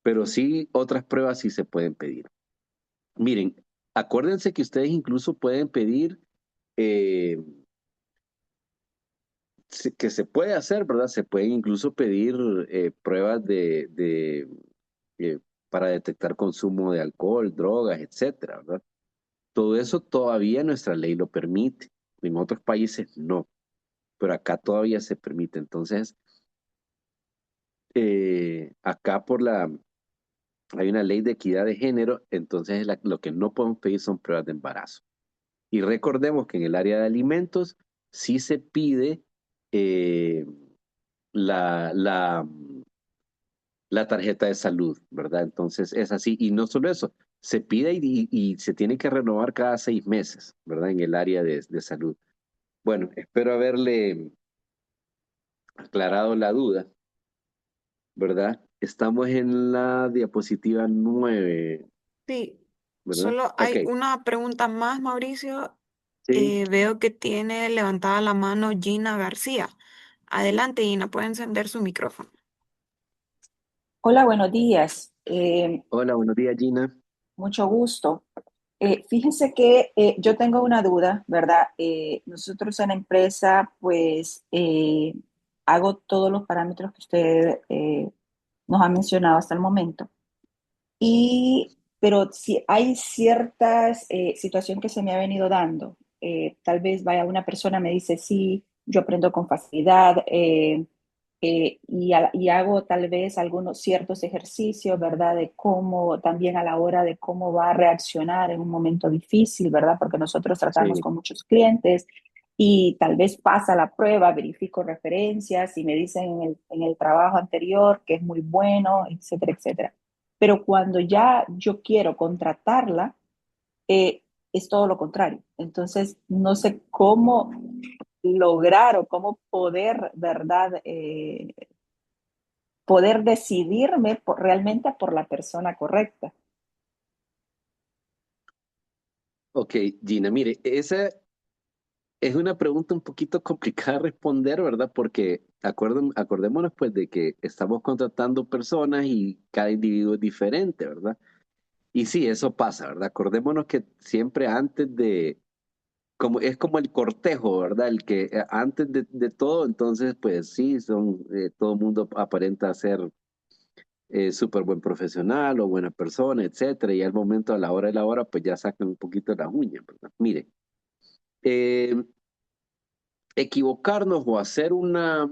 Pero sí, otras pruebas sí se pueden pedir. Miren, acuérdense que ustedes incluso pueden pedir, eh, que se puede hacer, ¿verdad? Se pueden incluso pedir pruebas eh, para detectar consumo de alcohol, drogas, etcétera, ¿verdad? Todo eso todavía nuestra ley lo permite. En otros países no, pero acá todavía se permite. Entonces, acá hay una ley de equidad de género, entonces lo que no podemos pedir son pruebas de embarazo. Y recordemos que en el área de alimentos sí se pide eh, la, la, la tarjeta de salud, ¿verdad? Entonces es así. Y no solo eso, se pide y se tiene que renovar cada 6 meses, ¿verdad? En el área de salud. Bueno, espero haberle aclarado la duda, ¿verdad? Estamos en la diapositiva 9, Sí, ¿verdad? solo Ok, hay una pregunta más, Mauricio. sí, Veo que tiene levantada la mano Gina García. Adelante, Ina, puede encender su micrófono. Hola, buenos días. Hola, buenos días, Gina. Mucho gusto. Fíjense que yo tengo una duda, ¿verdad? Nosotros en la empresa, pues, hago todos los parámetros que usted nos ha mencionado hasta el momento. Pero si hay ciertas situaciones que se me ha venido dando, tal vez vaya una persona me dice, sí, yo aprendo con facilidad, y hago tal vez algunos ciertos ejercicios, ¿verdad? De cómo, también a la hora de cómo va a reaccionar en un momento difícil, ¿verdad? Porque nosotros tratamos Sí, con muchos clientes y tal vez pasa la prueba, verifico referencias y me dicen en el trabajo anterior que es muy bueno, etcétera, etcétera. Pero cuando ya yo quiero contratarla, eh, es todo lo contrario. Entonces, no sé cómo lograr o cómo poder, ¿verdad? Poder decidirme realmente por la persona correcta. ok, Gina, mire, esa es una pregunta un poquito complicada de responder, ¿verdad? Porque acordémonos pues de que estamos contratando personas y cada individuo es diferente, ¿verdad? Y sí, eso pasa, ¿verdad? Acordémonos que siempre antes de, como es como el cortejo, ¿verdad? El que antes de todo, entonces pues sí, todo el mundo aparenta ser súper buen profesional o buena persona, etcétera, y al momento, a la hora de la hora, pues ya sacan un poquito las uñas, ¿verdad? Mire, eh, equivocarnos o hacer una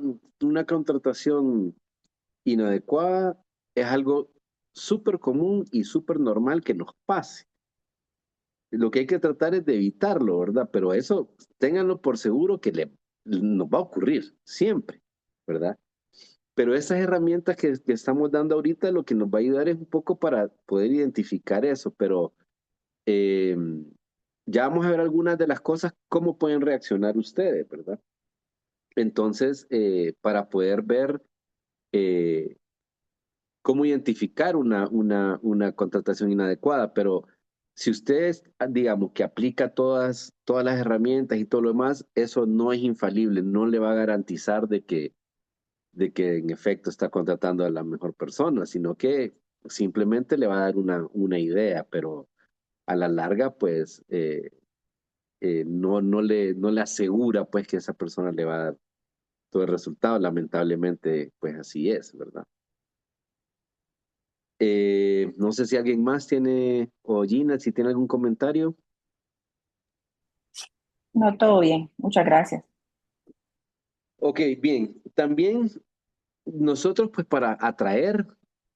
contratación inadecuada es algo súper común y súper normal que nos pase. Lo que hay que tratar es de evitarlo, ¿verdad? Pero eso, ténganlo por seguro que nos va a ocurrir siempre, ¿verdad? Pero esas herramientas que estamos dando ahorita lo que nos va a ayudar es un poco para poder identificar eso, pero eh, ya vamos a ver algunas de las cosas, cómo pueden reaccionar ustedes, ¿verdad? Entonces, para poder ver eh, cómo identificar una contratación inadecuada, pero si ustedes, digamos, que aplica todas las herramientas y todo lo demás, eso no es infalible, no le va a garantizar de que en efecto está contratando a la mejor persona, sino que simplemente le va a dar una idea, pero a la larga, pues, no le asegura, pues, que esa persona le va a dar todo el resultado. Lamentablemente, pues, así es, ¿verdad? No sé si alguien más tiene, o Gina, si tiene algún comentario. No, todo bien. Muchas gracias. Ok, bien. También nosotros, pues, para atraer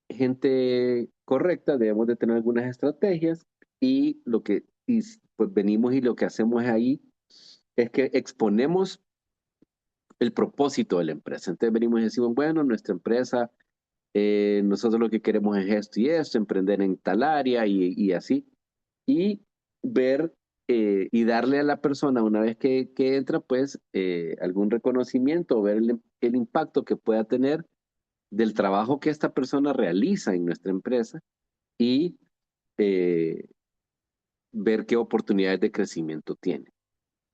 gente correcta, debemos de tener algunas estrategias y pues venimos y lo que hacemos ahí es que exponemos el propósito de la empresa. Entonces venimos y decimos, bueno, nuestra empresa, nosotros lo que queremos es esto y esto, emprender en tal área y así. Y ver y darle a la persona una vez que entra, pues algún reconocimiento o ver el impacto que pueda tener del trabajo que esta persona realiza en nuestra empresa y eh, ver qué oportunidades de crecimiento tiene.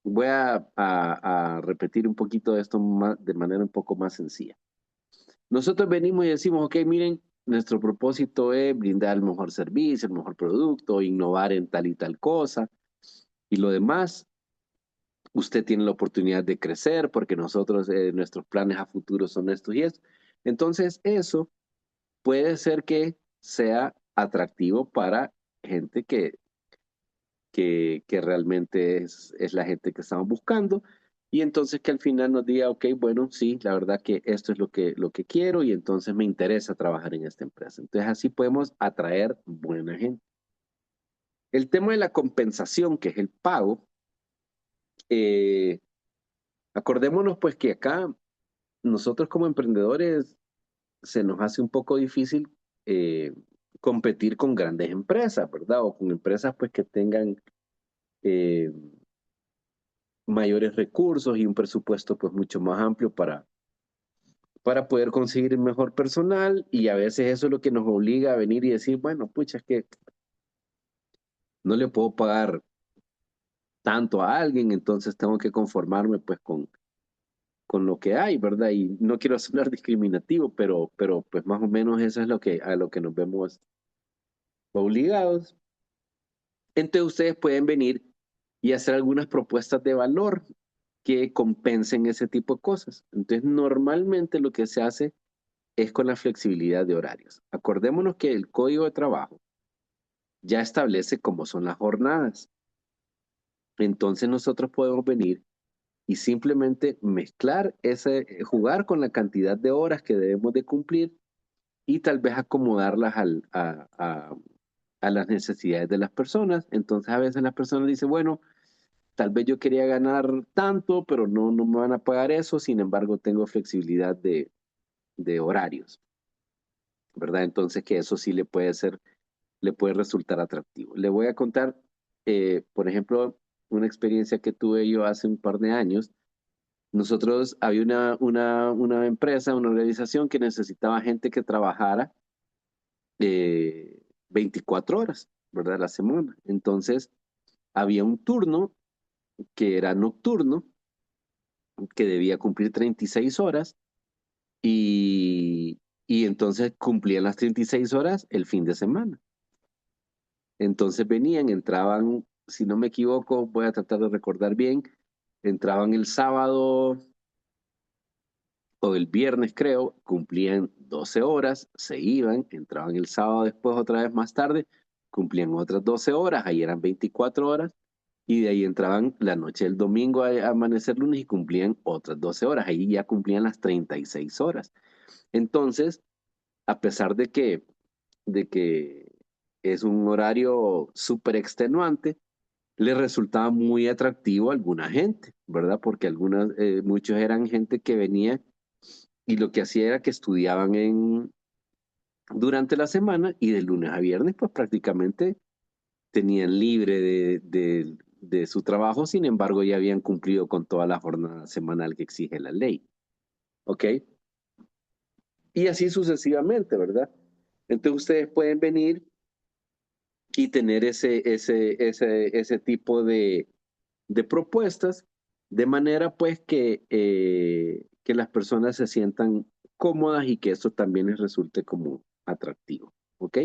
Voy a repetir un poquito de esto de manera un poco más sencilla. Nosotros venimos y decimos, ok, miren, nuestro propósito es brindar el mejor servicio, el mejor producto, innovar en tal y tal cosa, y lo demás, usted tiene la oportunidad de crecer porque nosotros, nuestros planes a futuro son estos y estos. Entonces, eso puede ser que sea atractivo para gente que realmente es la gente que estamos buscando. Y entonces que al final nos diga, ok, bueno, sí, la verdad que esto es lo que quiero y entonces me interesa trabajar en esta empresa. Entonces así podemos atraer buena gente. El tema de la compensación, que es el pago, eh, acordémonos pues que acá nosotros como emprendedores se nos hace un poco difícil eh, competir con grandes empresas, ¿verdad? O con empresas pues que tengan eh, mayores recursos y un presupuesto pues mucho más amplio para poder conseguir mejor personal y a veces eso es lo que nos obliga a venir y decir, bueno, pucha, es que no le puedo pagar tanto a alguien, entonces tengo que conformarme pues con con lo que hay, ¿verdad? Y no quiero sonar discriminativo, pero pues más o menos eso es a lo que nos vemos obligados. Entonces ustedes pueden venir y hacer algunas propuestas de valor que compensen ese tipo de cosas. Entonces normalmente lo que se hace es con la flexibilidad de horarios. Acordémonos que el Código de Trabajo ya establece cómo son las jornadas. Entonces nosotros podemos venir y simplemente mezclar jugar con la cantidad de horas que debemos de cumplir y tal vez acomodarlas a las necesidades de las personas. Entonces a veces las personas dicen, bueno, tal vez yo quería ganar tanto, pero no me van a pagar eso, sin embargo tengo flexibilidad de horarios, ¿verdad? Entonces que eso sí le puede resultar atractivo. Le voy a contar, por ejemplo, una experiencia que tuve yo hace un par de años. Nosotros había una empresa, una organización que necesitaba gente que trabajara 24 horas, ¿verdad? A la semana. Entonces, había un turno que era nocturno, que debía cumplir 36 horas y entonces cumplían las 36 horas el fin de semana. Entonces venían, entraban, si no me equivoco, voy a tratar de recordar bien, entraban el sábado o el viernes creo, cumplían 12 horas, se iban, entraban el sábado después otra vez más tarde, cumplían otras 12 horas, ahí eran 24 horas, y de ahí entraban la noche del domingo a amanecer lunes y cumplían otras 12 horas, ahí ya cumplían las 36 horas. Entonces, a pesar de que es un horario súper extenuante, le resultaba muy atractivo a alguna gente, ¿verdad? Porque muchos eran gente que venía y lo que hacía era que estudiaban durante la semana y de lunes a viernes, pues prácticamente tenían libre de su trabajo, sin embargo, ya habían cumplido con toda la jornada semanal que exige la ley. ¿Ok? Y así sucesivamente, ¿verdad? Entonces ustedes pueden venir y tener ese tipo de propuestas, de manera pues que las personas se sientan cómodas y que eso también les resulte como atractivo, ¿ok?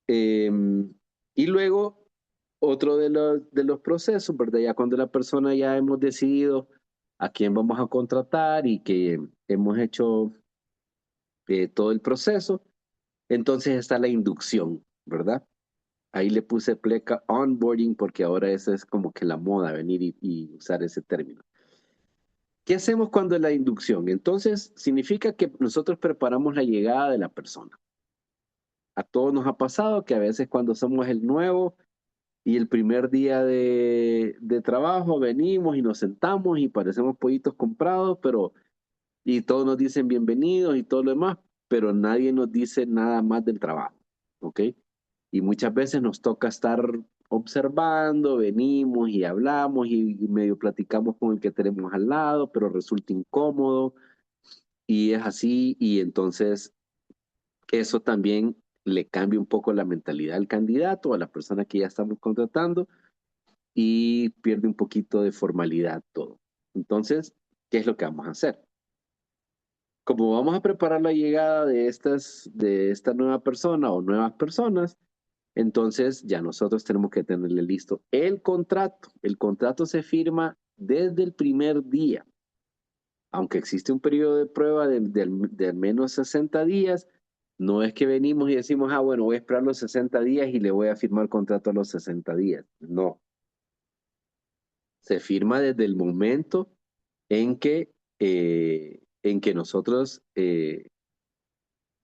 Y luego, otro de los procesos, ¿verdad? Ya cuando la persona ya hemos decidido a quién vamos a contratar y que hemos hecho todo el proceso, entonces está la inducción, ¿verdad? Ahí le puse pleca onboarding porque ahora esa es como que la moda, venir y usar ese término. ¿Qué hacemos cuando es la inducción? Entonces, significa que nosotros preparamos la llegada de la persona. A todos nos ha pasado que a veces cuando somos el nuevo y el primer día de trabajo venimos y nos sentamos y parecemos pollitos comprados, y todos nos dicen bienvenidos y todo lo demás, pero nadie nos dice nada más del trabajo, ¿ok? Y muchas veces nos toca estar observando, venimos y hablamos y medio platicamos con el que tenemos al lado, pero resulta incómodo y es así y entonces eso también le cambia un poco la mentalidad al candidato, a la persona que ya estamos contratando y pierde un poquito de formalidad todo. Entonces, ¿qué es lo que vamos a hacer? Como vamos a preparar la llegada de esta nueva persona o nuevas personas, entonces ya nosotros tenemos que tenerle listo el contrato. El contrato se firma desde el primer día. Aunque existe un periodo de prueba de al menos 60 días, no es que venimos y decimos, ah, bueno, voy a esperar los 60 días y le voy a firmar el contrato a los 60 días. No, se firma desde el momento en que nosotros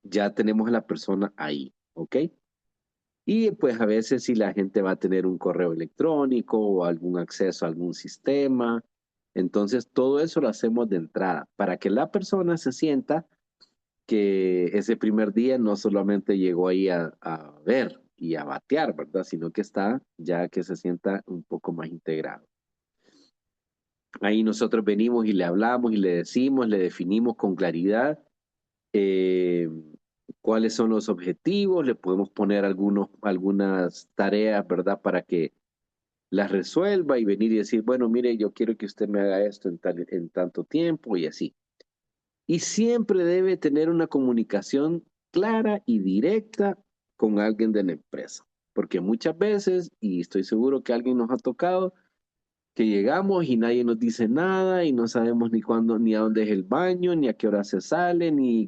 ya tenemos a la persona ahí, ¿ok? Y pues a veces si la gente va a tener un correo electrónico o algún acceso a algún sistema, entonces todo eso lo hacemos de entrada para que la persona se sienta que ese primer día no solamente llegó ahí a ver y a batear, ¿verdad? Sino que está ya que se sienta un poco más integrado. Ahí nosotros venimos y le hablamos y le decimos, le definimos con claridad eh, cuáles son los objetivos, le podemos poner algunas tareas, ¿verdad? Para que las resuelva y venir y decir, bueno, mire, yo quiero que usted me haga esto en tanto tiempo y así. Y siempre debe tener una comunicación clara y directa con alguien de la empresa. Porque muchas veces, y estoy seguro que alguien nos ha tocado, que llegamos y nadie nos dice nada y no sabemos ni cuándo, ni a dónde es el baño, ni a qué hora se sale, ni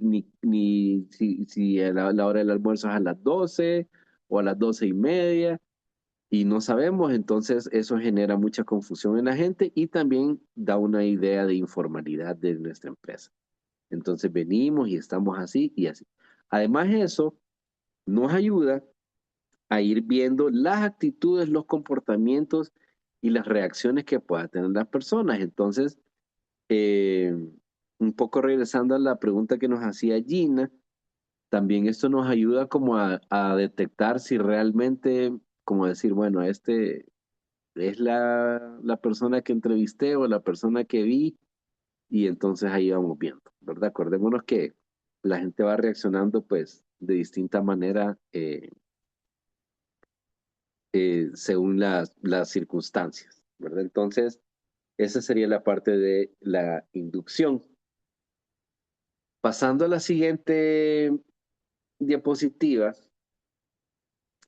si la hora del almuerzo es a las 12 o a las 12:30 y no sabemos, entonces eso genera mucha confusión en la gente y también da una idea de informalidad de nuestra empresa. Entonces venimos y estamos así y así. Además eso nos ayuda a ir viendo las actitudes, los comportamientos y las reacciones que puedan tener las personas. Entonces, eh, un poco regresando a la pregunta que nos hacía Gina, también esto nos ayuda como a detectar si realmente, como decir, bueno, este es la persona que entrevisté o la persona que vi, y entonces ahí vamos viendo, ¿verdad? Acordémonos que la gente va reaccionando pues de distinta manera según las circunstancias, ¿verdad? Entonces, esa sería la parte de la inducción. Pasando a la siguiente diapositiva,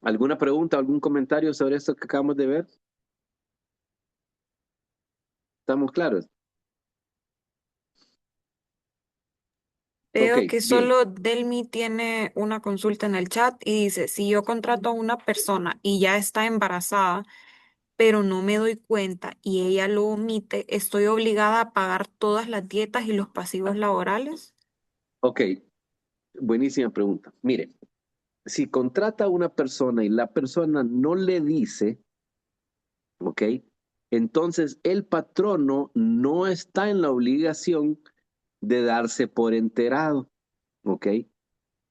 ¿alguna pregunta, algún comentario sobre esto que acabamos de ver? ¿Estamos claros? Ok, Veo que bien. solo Delmi tiene una consulta en el chat y dice, si yo contrato a una persona y ya está embarazada, pero no me doy cuenta y ella lo omite, ¿estoy obligada a pagar todas las dietas y los pasivos laborales? Ok, buenísima pregunta. Mire, si contrata a una persona y la persona no le dice, ¿ok? Entonces el patrono no está en la obligación de darse por enterado, ¿ok?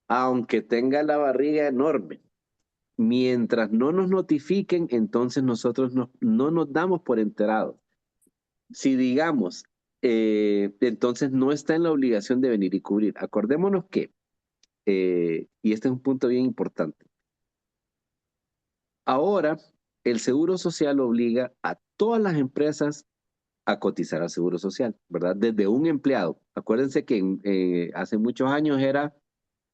Aunque tenga la barriga enorme. Mientras no nos notifiquen, entonces nosotros no nos damos por enterados. Si digamos, entonces no está en la obligación de venir y cubrir. Acordémonos que, y este es un punto bien importante, ahora el Seguro Social obliga a todas las empresas a cotizar al Seguro Social, ¿verdad? Desde un empleado. Acuérdense que hace muchos años era,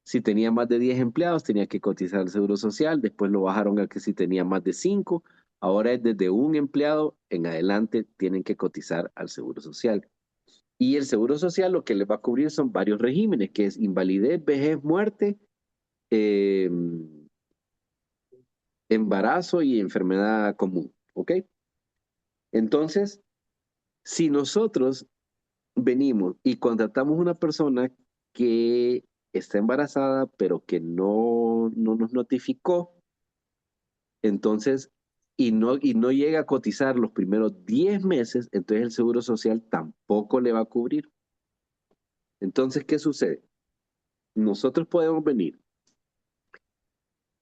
si tenía más de 10 empleados, tenía que cotizar al Seguro Social, después lo bajaron a que si tenía más de 5, ahora es desde un empleado en adelante tienen que cotizar al Seguro Social. Y el Seguro Social lo que les va a cubrir son varios regímenes, que es invalidez, vejez, muerte, eh, embarazo y enfermedad común, ¿ok? Entonces, si nosotros venimos y contratamos una persona que está embarazada, pero que no nos notificó, entonces, y no llega a cotizar los primeros 10 meses, entonces el Seguro Social tampoco le va a cubrir. Entonces, ¿qué sucede? Nosotros podemos venir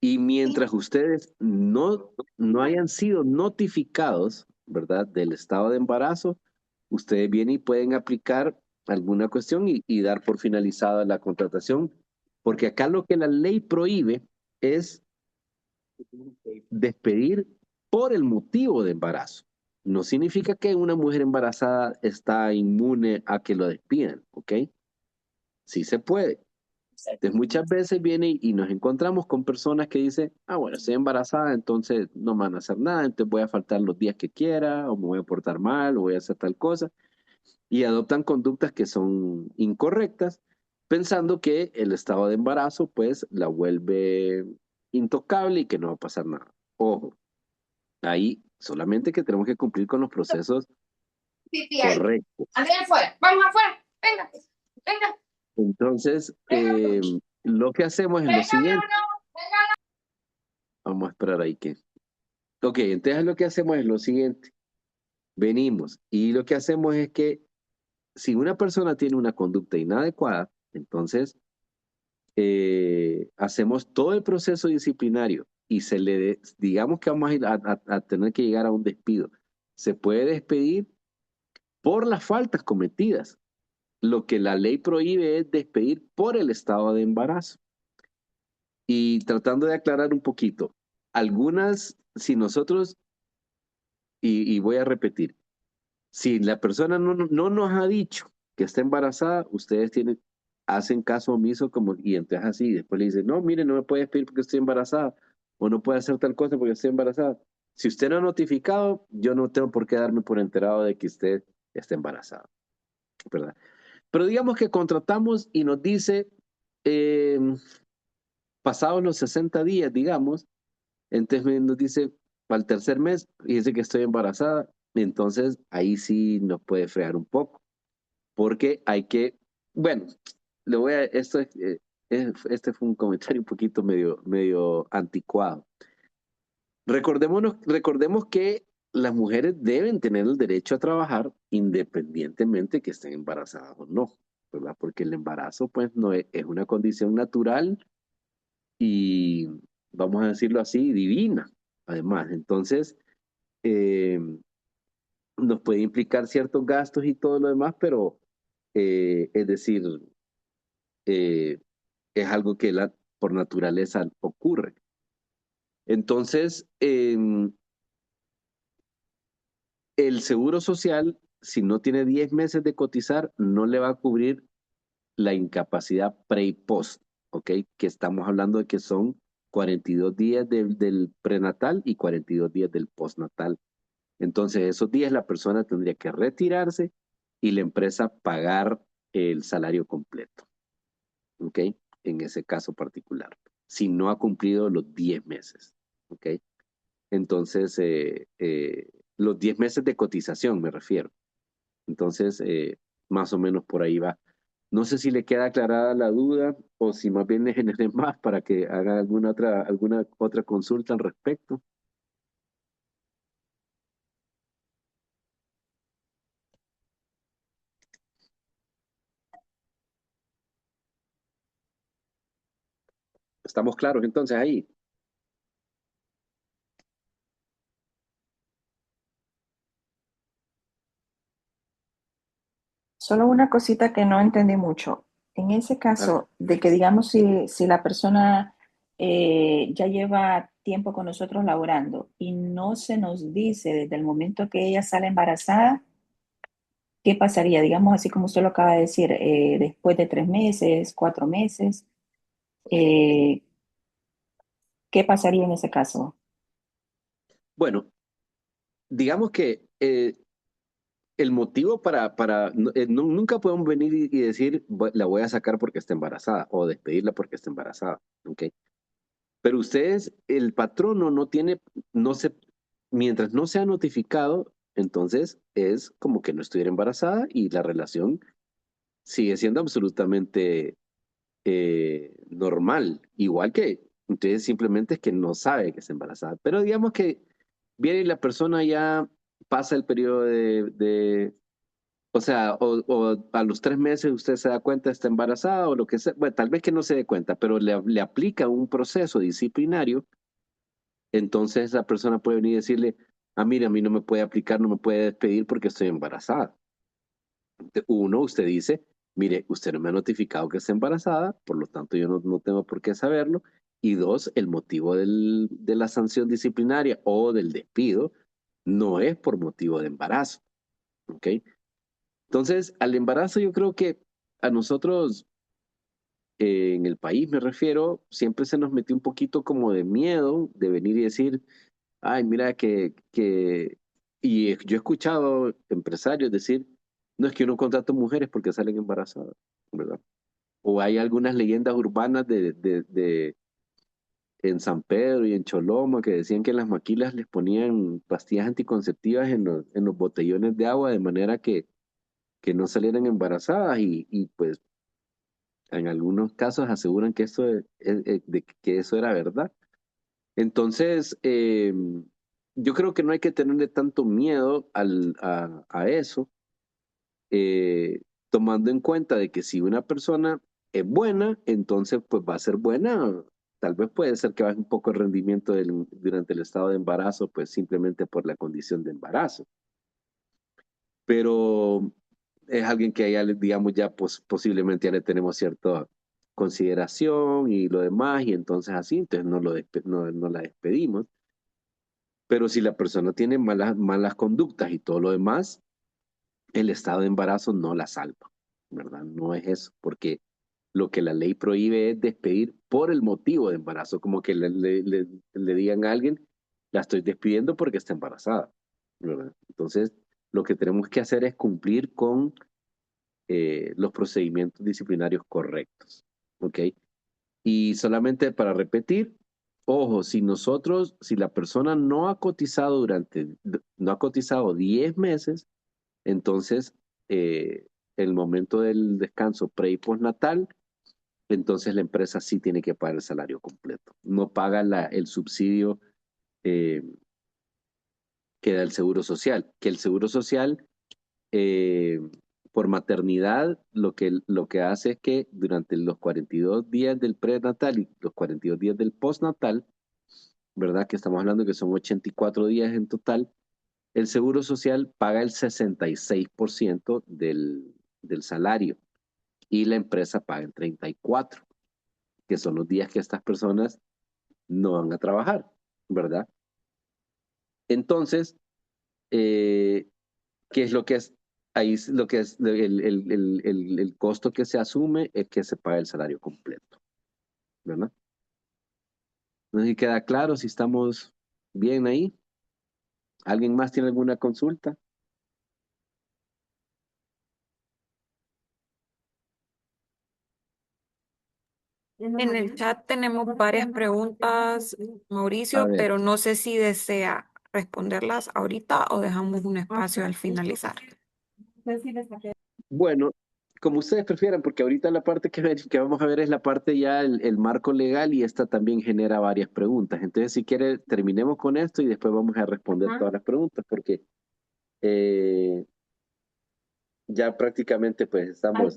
y mientras ustedes no hayan sido notificados, ¿verdad? Del estado de embarazo, ustedes vienen y pueden aplicar alguna cuestión y dar por finalizada la contratación, porque acá lo que la ley prohíbe es despedir por el motivo de embarazo. No significa que una mujer embarazada está inmune a que lo despidan, ¿ok? Sí se puede. Entonces muchas veces viene y nos encontramos con personas que dicen, bueno, estoy embarazada, entonces no me van a hacer nada, entonces voy a faltar los días que quiera, o me voy a portar mal, o voy a hacer tal cosa, y adoptan conductas que son incorrectas, pensando que el estado de embarazo pues la vuelve intocable y que no va a pasar nada. Ojo, ahí solamente que tenemos que cumplir con los procesos Sí, sí, ahí. correctos. Andrea afuera. Vamos afuera. Venga. Venga. Entonces, Venga, lo que hacemos es lo venga, siguiente. Bruno. Venga. Vamos a esperar ahí que... Ok, entonces lo que hacemos es lo siguiente. Venimos y lo que hacemos es que si una persona tiene una conducta inadecuada, entonces hacemos todo el proceso disciplinario y digamos que vamos a, ir a tener que llegar a un despido. Se puede despedir por las faltas cometidas. Lo que la ley prohíbe es despedir por el estado de embarazo. Y tratando de aclarar un poquito, si nosotros y voy a repetir, si la persona no nos ha dicho que está embarazada, ustedes hacen caso omiso como, y entonces así, después le dicen, no, mire, no me puede despedir porque estoy embarazada, o no puede hacer tal cosa porque estoy embarazada. Si usted no ha notificado, yo no tengo por qué darme por enterado de que usted está embarazada, ¿verdad? Pero digamos que contratamos y nos dice, eh, pasados los 60 días, digamos, entonces nos dice, al tercer mes, y dice que estoy embarazada, entonces ahí sí nos puede fregar un poco, porque hay que, bueno, este fue un comentario un poquito medio anticuado. Recordemos que las mujeres deben tener el derecho a trabajar independientemente que estén embarazadas o no, ¿verdad? Porque el embarazo, pues, no es una condición natural y, vamos a decirlo así, divina, además. Entonces, eh, nos puede implicar ciertos gastos y todo lo demás, pero es decir, eh, es algo que por naturaleza ocurre. Entonces, el seguro social, si no tiene 10 meses de cotizar, no le va a cubrir la incapacidad pre y post, ¿ok? Que estamos hablando de que son 42 días del prenatal y 42 días del postnatal. Entonces, esos días la persona tendría que retirarse y la empresa pagar el salario completo, ¿ok? En ese caso particular, si no ha cumplido los 10 meses, ¿ok? Entonces, los 10 meses de cotización me refiero. Entonces, más o menos por ahí va. No sé si le queda aclarada la duda o si más bien le genere más para que haga alguna otra consulta al respecto. ¿Estamos claros entonces ahí? Solo una cosita que no entendí mucho. En ese A ver. caso de que, digamos, si la persona ya lleva tiempo con nosotros laborando y no se nos dice desde el momento que ella sale embarazada, ¿qué pasaría? Digamos, así como usted lo acaba de decir, después de 3 meses, 4 meses, eh, ¿qué pasaría en ese caso? Bueno, digamos que el motivo nunca podemos venir y decir, La voy a sacar porque está embarazada" o despedirla porque está embarazada, ¿ok? Pero ustedes, el patrono no tiene, no se, mientras no sea notificado, entonces es como que no estuviera embarazada y la relación sigue siendo absolutamente normal, igual que entonces simplemente es que no sabe que está embarazada. Pero digamos que viene y la persona ya pasa el periodo o sea, o a los 3 meses usted se da cuenta está embarazada o lo que sea, bueno, tal vez que no se dé cuenta, pero le aplica un proceso disciplinario, entonces la persona puede venir y decirle, mire, a mí no me puede aplicar, no me puede despedir porque estoy embarazada. Uno, usted dice, mire, usted no me ha notificado que está embarazada, por lo tanto yo no tengo por qué saberlo. Y dos, el motivo de la sanción disciplinaria o del despido no es por motivo de embarazo, ¿ok? Entonces, al embarazo yo creo que a nosotros en el país, me refiero, siempre se nos metió un poquito como de miedo de venir y decir, ay, mira y yo he escuchado empresarios decir, no es que uno contrata mujeres porque salen embarazadas, ¿verdad? O hay algunas leyendas urbanas en San Pedro y en Choloma que decían que en las maquilas les ponían pastillas anticonceptivas en los botellones de agua de manera que no salieran embarazadas y pues en algunos casos aseguran que que eso era verdad. Entonces, yo creo que no hay que tenerle tanto miedo a eso, eh, tomando en cuenta de que si una persona es buena, entonces pues va a ser buena. Tal vez puede ser que baje un poco el rendimiento durante el estado de embarazo, pues simplemente por la condición de embarazo. Pero es alguien que ya, digamos, ya posiblemente ya le tenemos cierta consideración y lo demás, y entonces así, entonces no la despedimos. Pero si la persona tiene malas conductas y todo lo demás, el estado de embarazo no la salva, ¿verdad? No es eso, porque lo que la ley prohíbe es despedir por el motivo de embarazo, como que le digan a alguien, la estoy despidiendo porque está embarazada, ¿verdad? Entonces, lo que tenemos que hacer es cumplir con los procedimientos disciplinarios correctos, ¿ok? Y solamente para repetir, ojo, si la persona no ha cotizado 10 meses, entonces el momento del descanso pre y postnatal, entonces la empresa sí tiene que pagar el salario completo. No paga el subsidio eh, que da el Seguro Social, que el Seguro Social eh, por maternidad lo que hace es que durante los 42 días del prenatal y los 42 días del postnatal, ¿verdad? Que estamos hablando que son 84 días en total, el Seguro Social paga el 66% del salario y la empresa paga el 34%, que son los días que estas personas no van a trabajar, ¿verdad? Entonces, eh, ¿qué es lo que es? Ahí es lo que es el costo que se asume es que se paga el salario completo, ¿verdad? No sé si queda claro, si estamos bien ahí. ¿Alguien más tiene alguna consulta? En el chat tenemos varias preguntas, A Mauricio, ver, pero no sé si desea responderlas ahorita o dejamos un espacio al finalizar. bueno, como ustedes prefieran, porque ahorita la parte que vamos a ver es la parte ya, el marco legal y esta también genera varias preguntas. Entonces, si quiere, terminemos con esto y después vamos a responder todas las preguntas, porque eh, ya prácticamente pues estamos,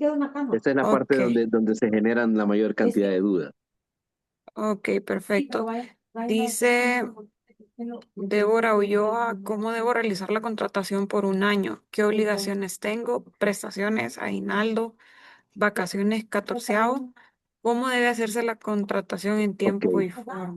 esta es la parte Ok, donde se generan la mayor cantidad de dudas. ok, perfecto. Dice Débora Ulloa, ¿cómo debo realizar la contratación por un año? ¿Qué obligaciones tengo? ¿Prestaciones, aguinaldo, vacaciones catorceavo? ¿Cómo debe hacerse la contratación en Ok, tiempo y forma?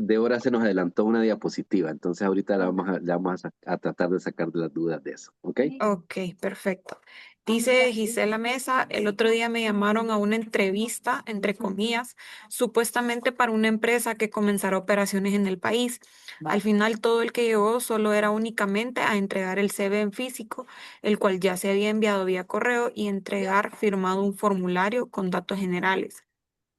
de hora se nos adelantó una diapositiva, entonces ahorita la vamos a tratar de sacar las dudas de eso, ¿ok? Ok, perfecto. Dice Gisela Mesa, el otro día me llamaron a una entrevista, entre comillas, supuestamente para una empresa que comenzará operaciones en el país. Al final todo el que llegó solo era únicamente a entregar el CV en físico, el cual ya se había enviado vía correo y entregar firmado un formulario con datos generales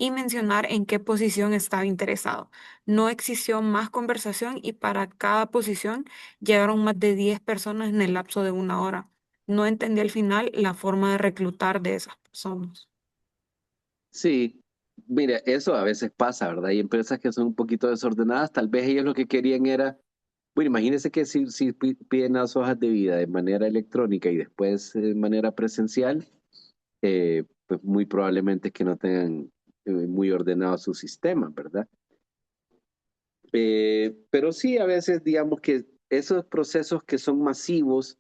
y mencionar en qué posición estaba interesado. No existió más conversación y para cada posición llegaron más de 10 personas en el lapso de una hora. No entendí al final la forma de reclutar de esas personas. Sí, mira, eso a veces pasa, ¿verdad? Hay empresas que son un poquito desordenadas, tal vez ellos lo que querían era, bueno, imagínense que si piden las hojas de vida de manera electrónica y después de manera presencial, pues muy probablemente que no tengan muy ordenado su sistema, ¿verdad? Pero sí, a veces digamos que esos procesos que son masivos,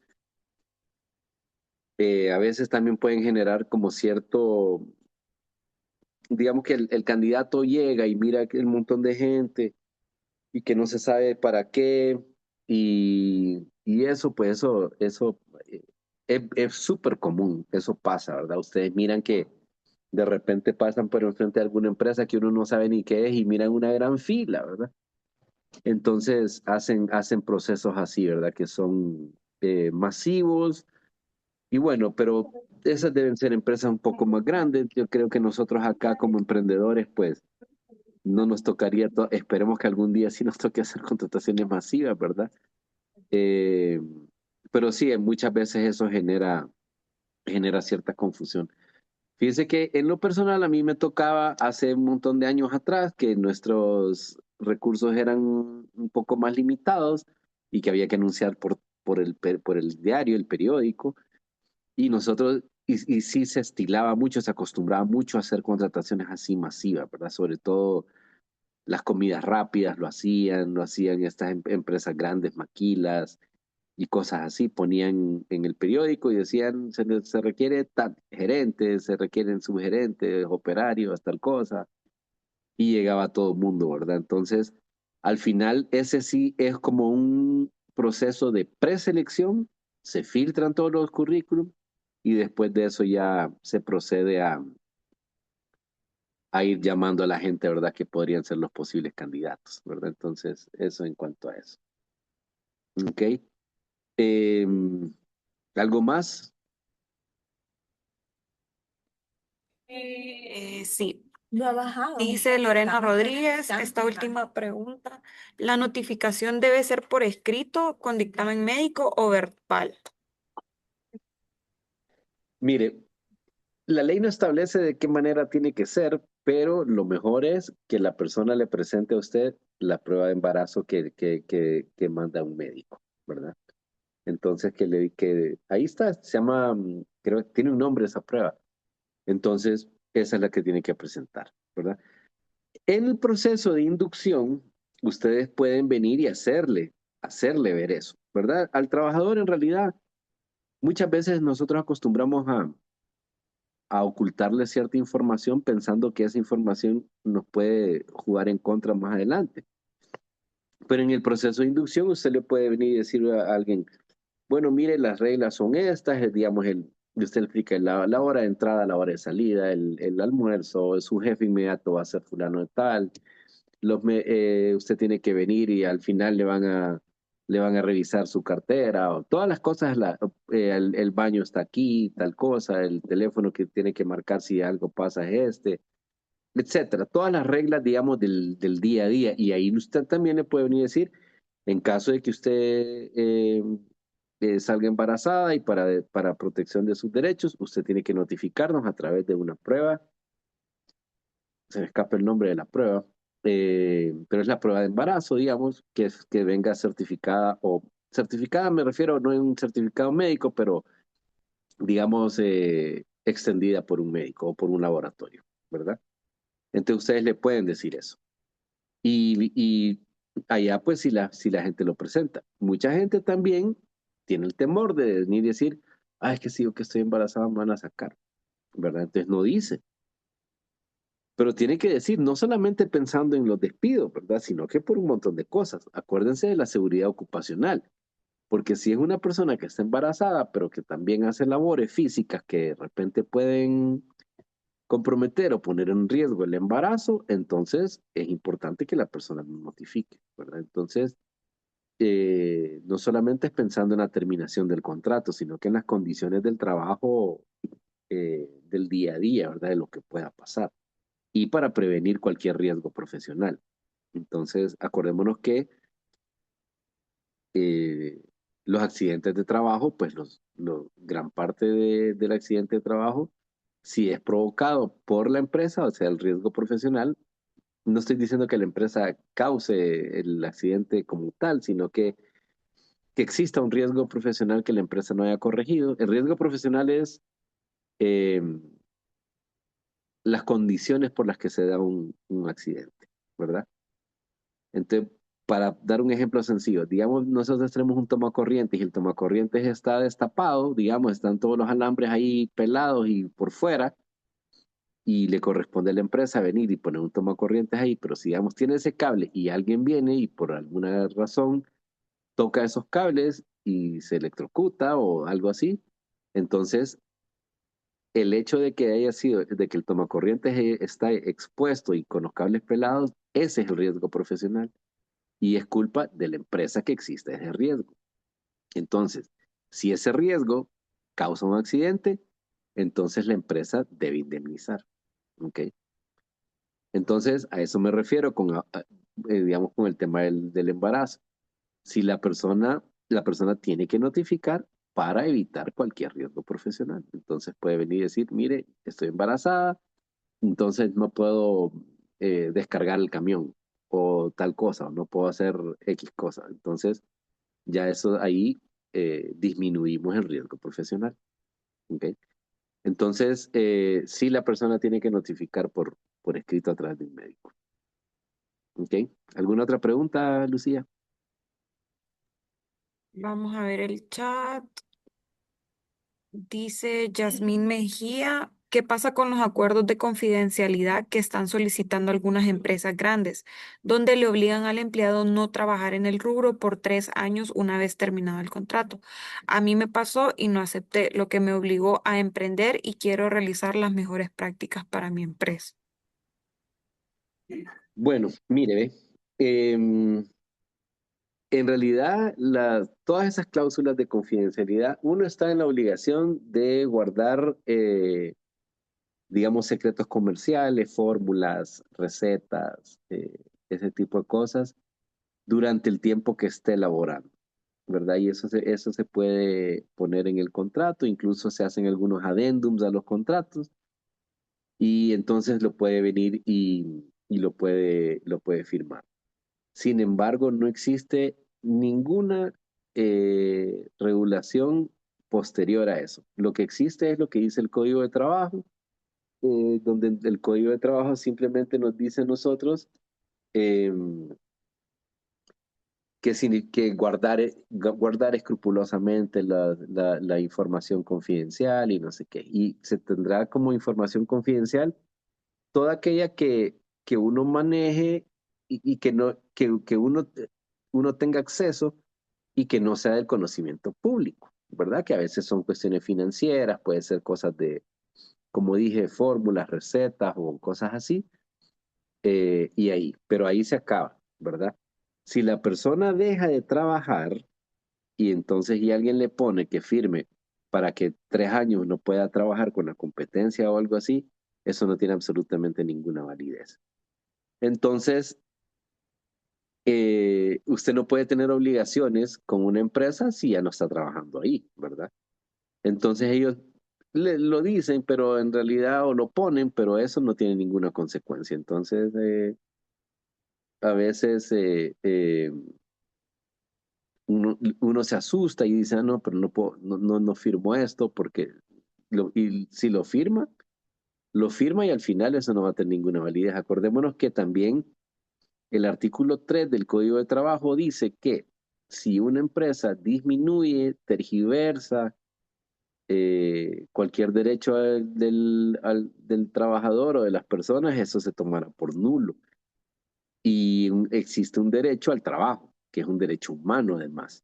a veces también pueden generar como cierto, digamos que el candidato llega y mira que el montón de gente y que no se sabe para qué, y eso, pues eso es súper común, eso pasa, ¿verdad? Ustedes miran que de repente pasan por enfrente de alguna empresa que uno no sabe ni qué es y miran una gran fila, ¿verdad? Entonces hacen procesos así, ¿verdad? Que son masivos y bueno, pero esas deben ser empresas un poco más grandes. Yo creo que nosotros acá como emprendedores, pues no nos tocaría, esperemos que algún día sí nos toque hacer contrataciones masivas, ¿verdad? Eh, pero sí, muchas veces eso genera cierta confusión. Fíjense que en lo personal a mí me tocaba hace un montón de años atrás que nuestros recursos eran un poco más limitados y que había que anunciar por el diario, el periódico, y nosotros, y sí se estilaba mucho, se acostumbraba mucho a hacer contrataciones así masivas, ¿verdad? Sobre todo las comidas rápidas lo hacían estas empresas grandes, maquilas y cosas así, ponían en el periódico y decían, se requiere tal gerentes, se requieren subgerentes, operarios, tal cosa, y llegaba todo el mundo, ¿verdad? Entonces, Al final, ese sí es como un proceso de preselección, se filtran todos los currículums y después de eso ya se procede a ir llamando a la gente, ¿verdad? Que podrían ser los posibles candidatos, ¿verdad? Entonces, eso en cuanto a eso. ¿Ok? ¿Algo más? Sí. Lo ha bajado. Dice Lorena Rodríguez, esta última pregunta. ¿La notificación debe ser por escrito, con dictamen médico o verbal? Mire, la ley no establece de qué manera tiene que ser, pero lo mejor es que la persona le presente a usted la prueba de embarazo que manda un médico, ¿verdad? Entonces, que ahí está, se llama, creo que tiene un nombre esa prueba. Entonces, esa es la que tiene que presentar, ¿verdad? En el proceso de inducción, ustedes pueden venir y hacerle ver eso, ¿verdad? Al trabajador, en realidad, muchas veces nosotros acostumbramos a ocultarle cierta información pensando que esa información nos puede jugar en contra más adelante. Pero en el proceso de inducción usted le puede venir y decir a alguien, bueno, mire, las reglas son estas, digamos, usted explica la hora de entrada, la hora de salida, el almuerzo, su jefe inmediato va a ser fulano de tal, usted tiene que venir y al final le van a revisar su cartera, o todas las cosas, el baño está aquí, tal cosa, el teléfono que tiene que marcar si algo pasa es este, etcétera. Todas las reglas, digamos, del día a día. Y ahí usted también le puede venir a decir, en caso de que usted salga embarazada y para protección de sus derechos, usted tiene que notificarnos a través de una prueba. Se me escapa el nombre de la prueba, pero es la prueba de embarazo, digamos, que venga certificada o certificada me refiero no en un certificado médico, pero digamos extendida por un médico o por un laboratorio, ¿verdad? Entonces ustedes le pueden decir eso. Y allá pues si la gente lo presenta. Mucha gente también tiene el temor de venir y decir, ay, es que si yo que estoy embarazada me van a sacar, ¿verdad? Entonces no dice. Pero tiene que decir, no solamente pensando en los despidos, ¿verdad? Sino que por un montón de cosas. Acuérdense de la seguridad ocupacional, porque si es una persona que está embarazada, pero que también hace labores físicas que de repente pueden comprometer o poner en riesgo el embarazo, entonces es importante que la persona lo notifique, ¿verdad? Entonces, no solamente es pensando en la terminación del contrato, sino que en las condiciones del trabajo del día a día, ¿verdad? De lo que pueda pasar y para prevenir cualquier riesgo profesional. Entonces, acordémonos que eh, los accidentes de trabajo, pues gran parte del accidente de trabajo, si es provocado por la empresa, o sea, el riesgo profesional, no estoy diciendo que la empresa cause el accidente como tal, sino que exista un riesgo profesional que la empresa no haya corregido. El riesgo profesional es eh, las condiciones por las que se da un accidente, ¿verdad? Entonces, para dar un ejemplo sencillo, digamos, nosotros tenemos un tomacorrientes y el tomacorrientes está destapado, digamos, están todos los alambres ahí pelados y por fuera, y le corresponde a la empresa venir y poner un tomacorrientes ahí, pero si, digamos, tiene ese cable y alguien viene y por alguna razón toca esos cables y se electrocuta o algo así, entonces el hecho de que haya sido, de que el tomacorrientes está expuesto y con los cables pelados, ese es el riesgo profesional y es culpa de la empresa que existe ese riesgo. Entonces, si ese riesgo causa un accidente, entonces la empresa debe indemnizar. ¿Ok? Entonces, a eso me refiero digamos, con el tema del embarazo. Si la persona tiene que notificar para evitar cualquier riesgo profesional. Entonces puede venir y decir, mire, estoy embarazada, entonces no puedo descargar el camión o tal cosa, o no puedo hacer X cosa. Entonces, ya eso ahí disminuimos el riesgo profesional. ¿Ok? Entonces, sí la persona tiene que notificar por escrito a través de un médico. ¿Ok? ¿Alguna otra pregunta, Lucía? Vamos a ver el chat. Dice Yasmín Mejía, ¿Qué pasa con los acuerdos de confidencialidad que están solicitando algunas empresas grandes, donde le obligan al empleado no trabajar en el rubro por 3 años una vez terminado el contrato? A mí me pasó y no acepté, lo que me obligó a emprender y quiero realizar las mejores prácticas para mi empresa. Bueno, mire, ve, en realidad, todas esas cláusulas de confidencialidad, uno está en la obligación de guardar, digamos, secretos comerciales, fórmulas, recetas, ese tipo de cosas durante el tiempo que esté elaborando, ¿verdad? Y eso se puede poner en el contrato, incluso se hacen algunos adendums a los contratos y entonces lo puede venir y lo puede firmar. Sin embargo, no existe ninguna regulación posterior a eso. Lo que existe es lo que dice el Código de Trabajo, donde el Código de Trabajo simplemente nos dice a nosotros eh, que guardar escrupulosamente la información confidencial y no sé qué. Y se tendrá como información confidencial toda aquella que uno maneje y que, no, que uno tenga acceso y que no sea del conocimiento público, ¿verdad? Que a veces son cuestiones financieras, puede ser cosas de, como dije, fórmulas, recetas o cosas así, y ahí, pero ahí se acaba, ¿verdad? Si la persona deja de trabajar y entonces y alguien le pone que firme para que 3 años no pueda trabajar con la competencia o algo así, eso no tiene absolutamente ninguna validez. Entonces, usted no puede tener obligaciones con una empresa si ya no está trabajando ahí, ¿verdad? Entonces ellos lo dicen, pero en realidad o lo ponen, pero eso no tiene ninguna consecuencia. Entonces, a veces uno se asusta y dice, ah, no, pero no, puedo, no firmo esto porque, y si lo firma y al final eso no va a tener ninguna validez. Acordémonos que también el artículo 3 del Código de Trabajo dice que si una empresa disminuye, tergiversa cualquier derecho del trabajador o de las personas, eso se tomará por nulo. Y existe un derecho al trabajo, que es un derecho humano además.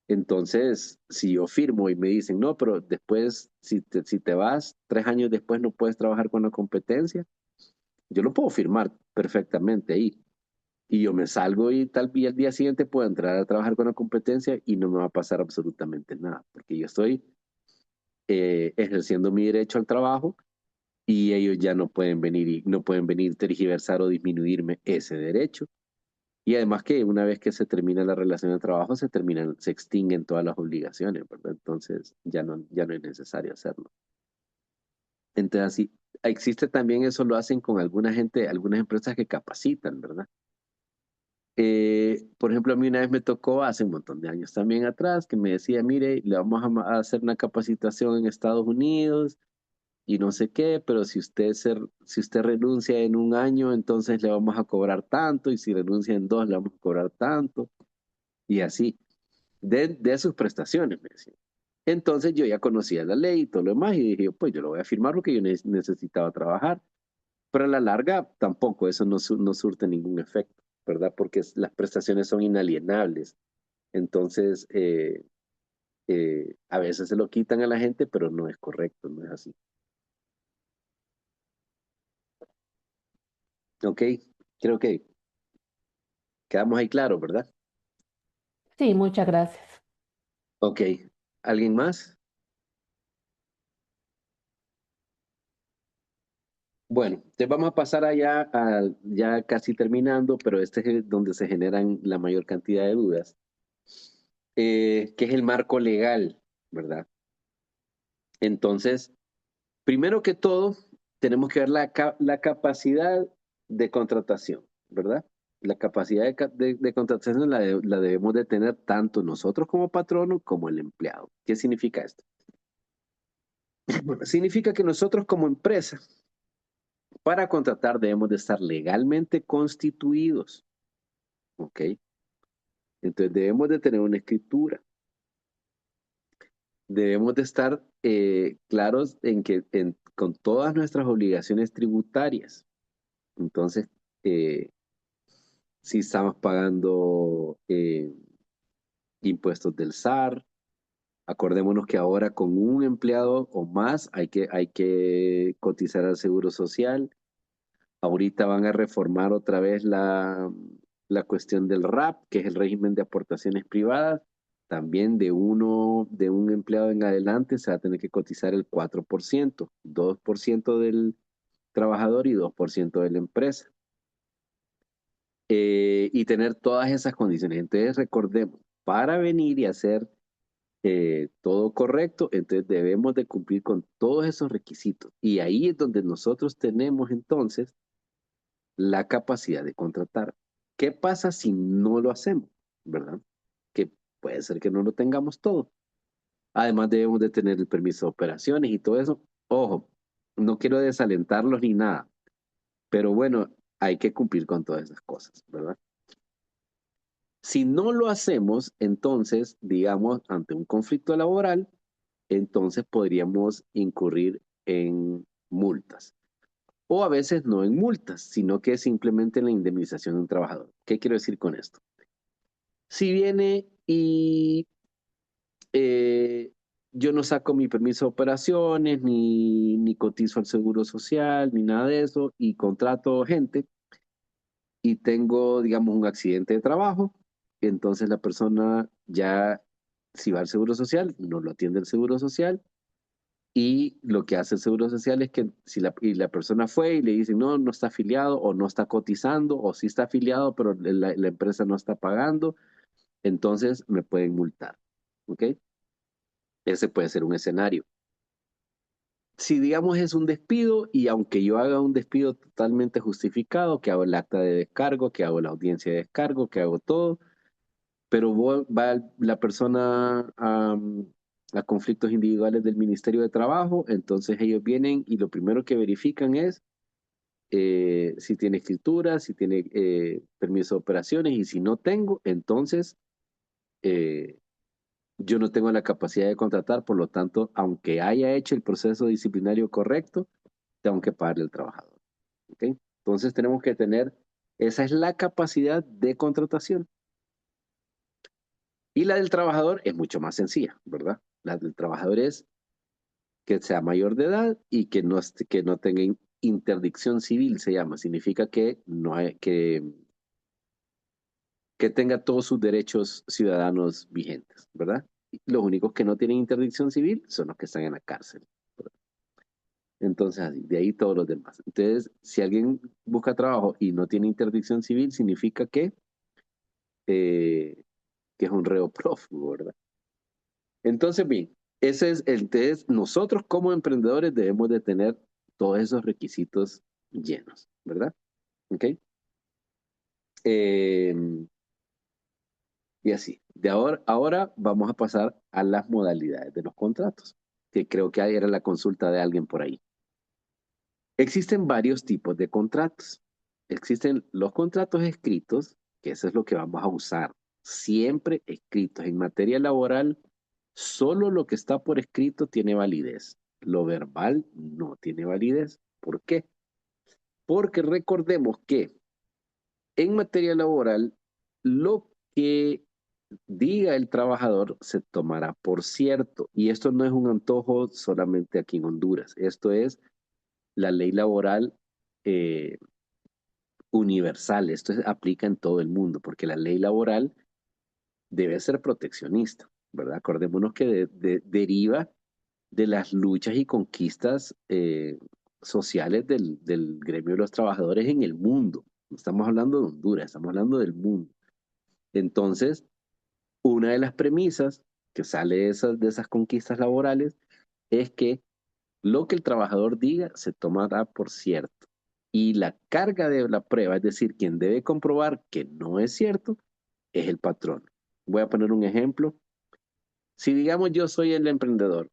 Entonces, si yo firmo y me dicen, no, pero después, si te vas, 3 años después no puedes trabajar con la competencia, yo lo puedo firmar perfectamente ahí. Y yo me salgo y tal vez al día siguiente puedo entrar a trabajar con la competencia y no me va a pasar absolutamente nada, porque yo estoy ejerciendo mi derecho al trabajo y ellos ya no pueden venir y no pueden venir tergiversar o disminuirme ese derecho. Y además que una vez que se termina la relación de trabajo, se extinguen todas las obligaciones, ¿verdad? Entonces ya no es necesario hacerlo. Entonces así, existe también eso, lo hacen con alguna gente, algunas empresas que capacitan, ¿verdad? Por ejemplo, a mí una vez me tocó hace un montón de años también atrás que me decía, mire, le vamos a hacer una capacitación en Estados Unidos y no sé qué, pero si usted renuncia en 1 año, entonces le vamos a cobrar tanto, y si renuncia en 2, le vamos a cobrar tanto, y así, de sus prestaciones, me decía. Entonces yo ya conocía la ley y todo lo demás, y dije, pues yo lo voy a firmar porque yo necesitaba trabajar, pero a la larga tampoco, eso no surte ningún efecto, ¿verdad? Porque las prestaciones son inalienables. Entonces, a veces se lo quitan a la gente, pero no es correcto, no es así. Ok, creo que quedamos ahí claros, ¿verdad? Sí, muchas gracias. Ok, ¿alguien más? Bueno, te vamos a pasar allá, ya casi terminando, pero este es donde se generan la mayor cantidad de dudas, que es el marco legal, ¿verdad? Entonces, primero que todo, tenemos que ver la capacidad de contratación, ¿verdad? La capacidad de contratación la debemos de tener tanto nosotros como patrono como el empleado. ¿Qué significa esto? Significa que nosotros como empresa, para contratar debemos de estar legalmente constituidos, ¿ok? Entonces debemos de tener una escritura. debemos de estar claros en que con todas nuestras obligaciones tributarias. Entonces, si estamos pagando impuestos del SAR, acordémonos que ahora con un empleado o más hay que cotizar al Seguro Social. Ahorita van a reformar otra vez la cuestión del RAP, que es el régimen de aportaciones privadas. También de un empleado en adelante se va a tener que cotizar el 4%, 2% del trabajador y 2% de la empresa. Y tener todas esas condiciones. Entonces recordemos, para venir y hacer todo correcto, entonces debemos de cumplir con todos esos requisitos. Y ahí es donde nosotros tenemos entonces la capacidad de contratar. ¿Qué pasa si no lo hacemos? ¿Verdad? Que puede ser que no lo tengamos todo. Además debemos de tener el permiso de operaciones y todo eso. Ojo, no quiero desalentarlos ni nada, pero bueno, hay que cumplir con todas esas cosas, ¿verdad? Si no lo hacemos, entonces, digamos, ante un conflicto laboral, entonces podríamos incurrir en multas. O a veces no en multas, sino que simplemente en la indemnización de un trabajador. ¿Qué quiero decir con esto? Si viene y yo no saco mi permiso de operaciones, ni cotizo al seguro social, ni nada de eso, y contrato gente y tengo, digamos, un accidente de trabajo, entonces la persona ya, si va al seguro social, no lo atiende el seguro social. Y lo que hace el Seguro Social es que si la persona fue y le dicen, no, no está afiliado o no está cotizando o sí está afiliado, pero la empresa no está pagando, entonces me pueden multar. ¿Ok? Ese puede ser un escenario. Si digamos es un despido y aunque yo haga un despido totalmente justificado, que hago el acta de descargo, que hago la audiencia de descargo, que hago todo, pero va la persona a conflictos individuales del Ministerio de Trabajo, entonces ellos vienen y lo primero que verifican es si tiene escritura, si tiene permiso de operaciones y si no tengo, entonces eh, yo no tengo la capacidad de contratar, por lo tanto, aunque haya hecho el proceso disciplinario correcto, tengo que pagarle al trabajador. ¿Ok? Entonces tenemos que tener, esa es la capacidad de contratación. Y la del trabajador es mucho más sencilla, ¿verdad? La del trabajador es que sea mayor de edad y que no tenga interdicción civil, se llama. Significa que, no hay, que tenga todos sus derechos ciudadanos vigentes, ¿verdad? Los únicos que no tienen interdicción civil son los que están en la cárcel, ¿verdad? Entonces, de ahí todos los demás. Entonces, si alguien busca trabajo y no tiene interdicción civil, significa eh, que es un reo prófugo, ¿verdad? Entonces, bien, entonces nosotros como emprendedores debemos de tener todos esos requisitos llenos, ¿verdad? ¿Ok? Eh, y así. Ahora vamos a pasar a las modalidades de los contratos, que creo que ahí era la consulta de alguien por ahí. Existen varios tipos de contratos. Existen los contratos escritos, que eso es lo que vamos a usar, siempre escritos. En materia laboral, solo lo que está por escrito tiene validez. Lo verbal no tiene validez. ¿Por qué? Porque recordemos que en materia laboral, lo que diga el trabajador se tomará por cierto. Y esto no es un antojo solamente aquí en Honduras. Esto es la ley laboral eh, universal. Aplica en todo el mundo, porque la ley laboral debe ser proteccionista, ¿verdad? Acordémonos que deriva de las luchas y conquistas sociales del gremio de los trabajadores en el mundo. No estamos hablando de Honduras, estamos hablando del mundo. Entonces, una de las premisas que sale de esas conquistas laborales es que lo que el trabajador diga se tomará por cierto. Y la carga de la prueba, es decir, quien debe comprobar que no es cierto, es el patrón. Voy a poner un ejemplo. Si digamos yo soy el emprendedor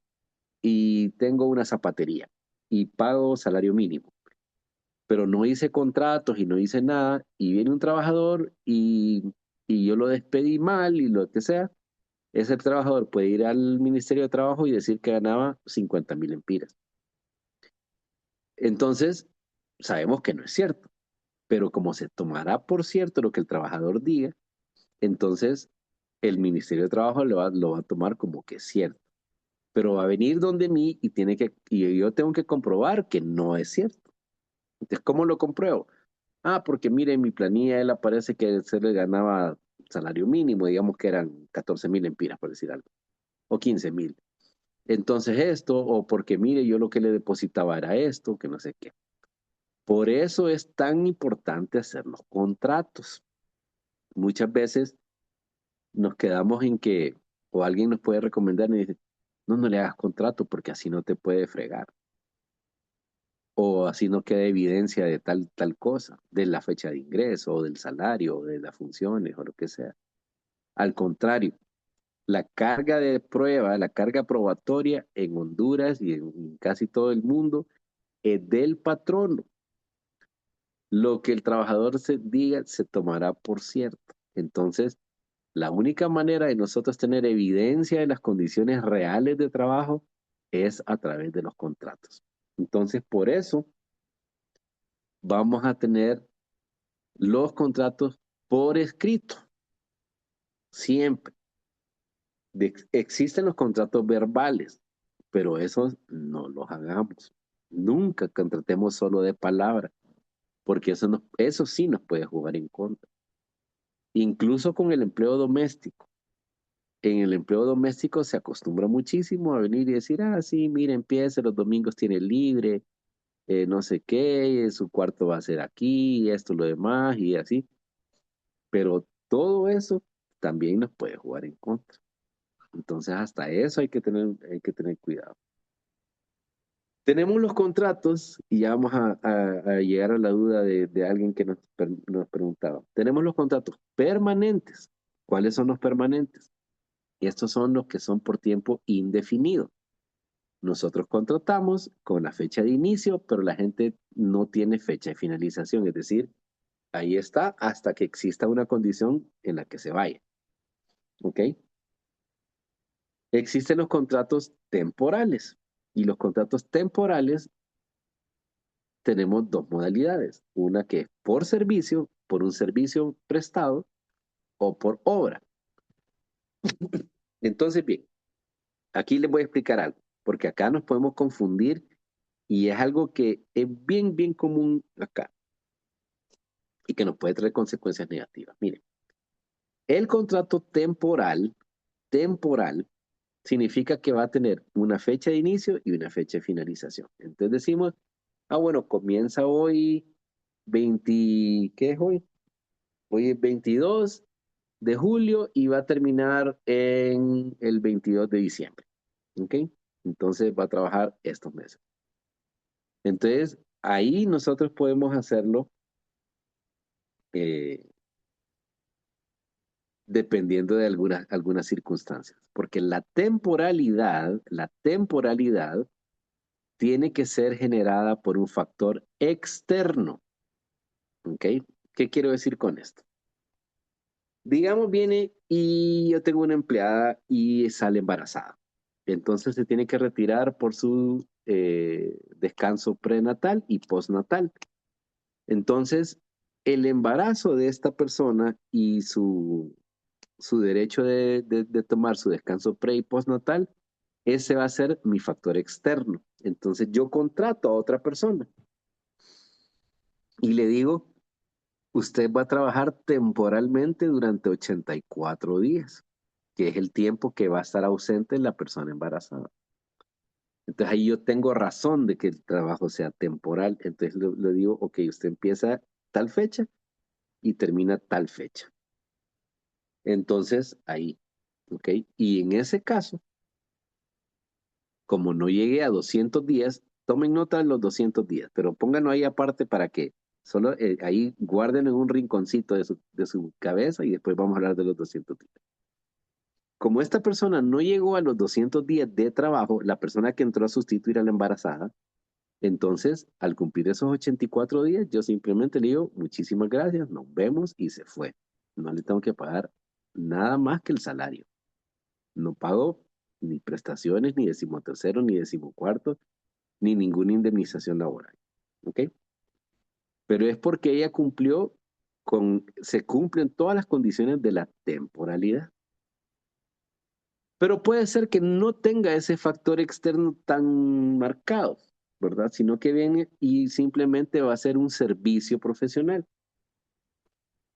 y tengo una zapatería y pago salario mínimo, pero no hice contratos y no hice nada, y viene un trabajador y yo lo despedí mal y lo que sea, ese trabajador puede ir al Ministerio de Trabajo y decir que ganaba 50,000 lempiras. Entonces, sabemos que no es cierto, pero como se tomará por cierto lo que el trabajador diga, entonces el Ministerio de Trabajo lo va a tomar como que es cierto. Pero va a venir donde mí y yo tengo que comprobar que no es cierto. Entonces, ¿cómo lo compruebo? Ah, porque mire, en mi planilla él aparece que se le ganaba salario mínimo, digamos que eran 14,000 lempiras, por decir algo, o 15,000. Entonces esto, o porque mire, yo lo que le depositaba era esto, que no sé qué. Por eso es tan importante hacer los contratos. Muchas veces nos quedamos en que, o alguien nos puede recomendar y dice, no, no le hagas contrato porque así no te puede fregar. O así no queda evidencia de tal cosa, de la fecha de ingreso, o del salario, o de las funciones, o lo que sea. Al contrario, la carga de prueba, la carga probatoria en Honduras y en casi todo el mundo es del patrono. Lo que el trabajador se diga se tomará por cierto. Entonces, la única manera de nosotros tener evidencia de las condiciones reales de trabajo es a través de los contratos. Entonces, por eso vamos a tener los contratos por escrito, siempre. Existen los contratos verbales, pero esos no los hagamos. Nunca contratemos solo de palabra, porque eso sí nos puede jugar en contra. Incluso con el empleo doméstico. En el empleo doméstico se acostumbra muchísimo a venir y decir, ah, sí, mire, empiece, los domingos tiene libre, no sé qué, su cuarto va a ser aquí, esto, lo demás, y así. Pero todo eso también nos puede jugar en contra. Entonces, hasta eso hay que tener cuidado. Tenemos los contratos, y ya vamos a llegar a la duda de alguien que nos preguntaba. Tenemos los contratos permanentes. ¿Cuáles son los permanentes? Estos son los que son por tiempo indefinido. Nosotros contratamos con la fecha de inicio, pero la gente no tiene fecha de finalización, es decir, ahí está hasta que exista una condición en la que se vaya. ¿Ok? Existen los contratos temporales y los contratos temporales tenemos dos modalidades. Una que es por servicio, por un servicio prestado o por obra. Entonces, bien, aquí les voy a explicar algo, porque acá nos podemos confundir y es algo que es bien, bien común acá y que nos puede traer consecuencias negativas. Miren, el contrato temporal, significa que va a tener una fecha de inicio y una fecha de finalización. Entonces decimos, ah, bueno, comienza hoy 20, ¿qué es hoy? Hoy es 22 de julio y va a terminar en el 22 de diciembre. ¿Ok? Entonces va a trabajar estos meses. Entonces, ahí nosotros podemos hacerlo eh, dependiendo de algunas circunstancias, porque la temporalidad tiene que ser generada por un factor externo. ¿Ok? ¿Qué quiero decir con esto? Digamos, viene y yo tengo una empleada y sale embarazada. Entonces se tiene que retirar por su descanso prenatal y postnatal. Entonces, el embarazo de esta persona y su derecho de tomar su descanso pre y postnatal, ese va a ser mi factor externo. Entonces yo contrato a otra persona y le digo, usted va a trabajar temporalmente durante 84 días, que es el tiempo que va a estar ausente la persona embarazada. Entonces ahí yo tengo razón de que el trabajo sea temporal. Entonces le digo, ok, usted empieza tal fecha y termina tal fecha. Entonces ahí, ok. Y en ese caso, como no llegué a 200 días, tomen nota de los 200 días, pero pónganlo ahí aparte para que solo ahí guarden en un rinconcito de su cabeza y después vamos a hablar de los 200 días. Como esta persona no llegó a los 200 días de trabajo, la persona que entró a sustituir a la embarazada, entonces al cumplir esos 84 días, yo simplemente le digo, muchísimas gracias, nos vemos y se fue. No le tengo que pagar nada más que el salario. No pago ni prestaciones, ni decimotercero, ni decimocuarto, ni ninguna indemnización laboral. ¿Ok? Pero es porque ella se cumplen todas las condiciones de la temporalidad. Pero puede ser que no tenga ese factor externo tan marcado, ¿verdad? Sino que viene y simplemente va a ser un servicio profesional.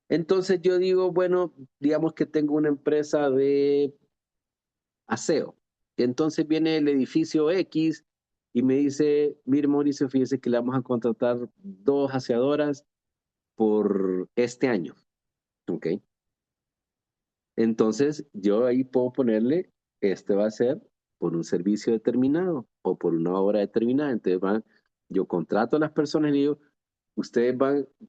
Entonces yo digo, bueno, digamos que tengo una empresa de aseo. Entonces viene el edificio X y me dice, mire Mauricio, fíjese que le vamos a contratar 2 aseadoras por este año. ¿Ok? Entonces, yo ahí puedo ponerle, este va a ser por un servicio determinado o por una hora determinada. Entonces, yo contrato a las personas y digo, ustedes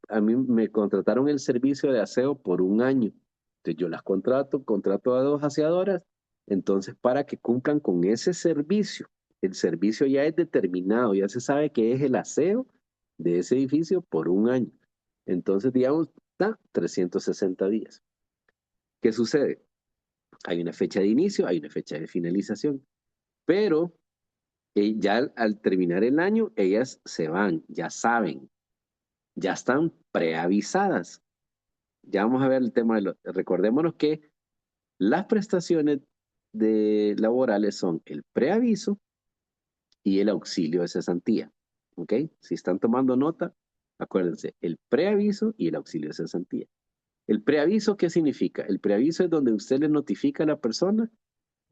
a mí me contrataron el servicio de aseo por un año. Entonces, yo las contrato a 2 aseadoras, entonces para que cumplan con ese servicio. El servicio ya es determinado, ya se sabe que es el aseo de ese edificio por un año. Entonces, digamos, está 360 días. ¿Qué sucede? Hay una fecha de inicio, hay una fecha de finalización, pero ya al terminar el año, ellas se van, ya saben, ya están preavisadas. Ya vamos a ver el tema recordémonos que las prestaciones laborales son el preaviso y el auxilio de cesantía. ¿Ok? Si están tomando nota, acuérdense, el preaviso y el auxilio de cesantía. ¿El preaviso qué significa? El preaviso es donde usted le notifica a la persona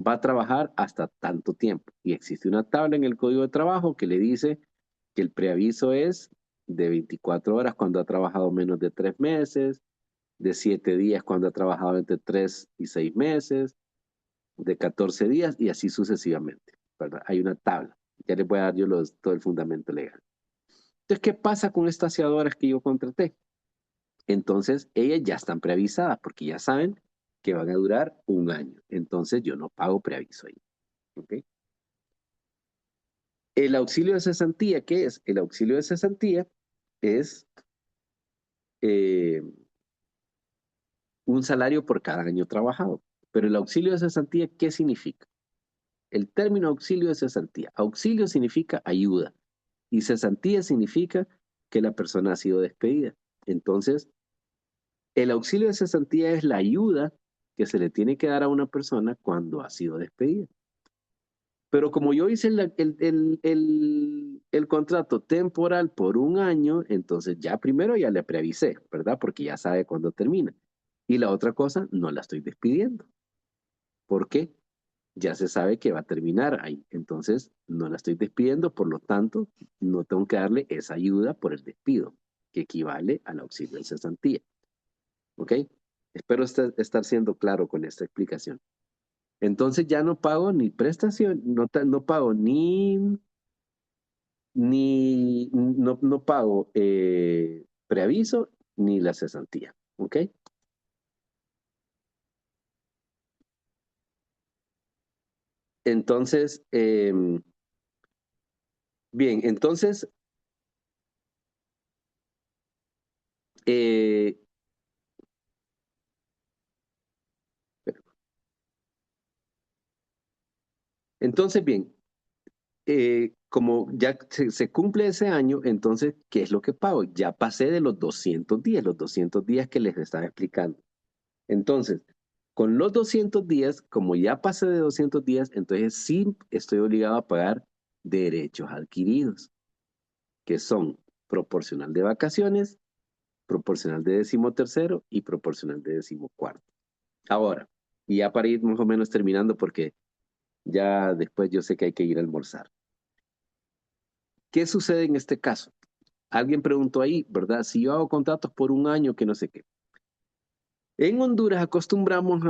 va a trabajar hasta tanto tiempo. Y existe una tabla en el Código de Trabajo que le dice que el preaviso es de 24 horas cuando ha trabajado menos de 3 meses, de 7 días cuando ha trabajado entre 3 y 6 meses, de 14 días y así sucesivamente, ¿verdad? Hay una tabla. Ya les voy a dar yo todo el fundamento legal. Entonces, ¿qué pasa con estas aseadoras que yo contraté? Entonces, ellas ya están preavisadas porque ya saben que van a durar un año. Entonces, yo no pago preaviso ahí. ¿Ok? El auxilio de cesantía, ¿qué es? El auxilio de cesantía es eh, un salario por cada año trabajado. Pero el auxilio de cesantía, ¿qué significa? El término auxilio de cesantía. Auxilio significa ayuda y cesantía significa que la persona ha sido despedida. Entonces, el auxilio de cesantía es la ayuda que se le tiene que dar a una persona cuando ha sido despedida. Pero como yo hice el contrato temporal por un año, entonces ya primero ya le preavisé, ¿verdad? Porque ya sabe cuándo termina. Y la otra cosa, no la estoy despidiendo. ¿Por qué? Ya se sabe que va a terminar ahí. Entonces, no la estoy despidiendo, por lo tanto, no tengo que darle esa ayuda por el despido, que equivale al auxilio de cesantía. ¿Ok? Espero estar siendo claro con esta explicación. Entonces ya no pago ni prestación, no pago no pago preaviso ni la cesantía. ¿Ok? Entonces, bien, entonces, eh, entonces, bien, como ya se cumple ese año, entonces, ¿qué es lo que pago? Ya pasé de los 200 días que les estaba explicando. Entonces, con los 200 días, como ya pasé de 200 días, entonces sí estoy obligado a pagar derechos adquiridos, que son proporcional de vacaciones, proporcional de decimotercero y proporcional de decimocuarto. Ahora, y ya para ir más o menos terminando, porque ya después yo sé que hay que ir a almorzar. ¿Qué sucede en este caso? Alguien preguntó ahí, ¿verdad? Si yo hago contratos por un año, que no sé qué. En Honduras acostumbramos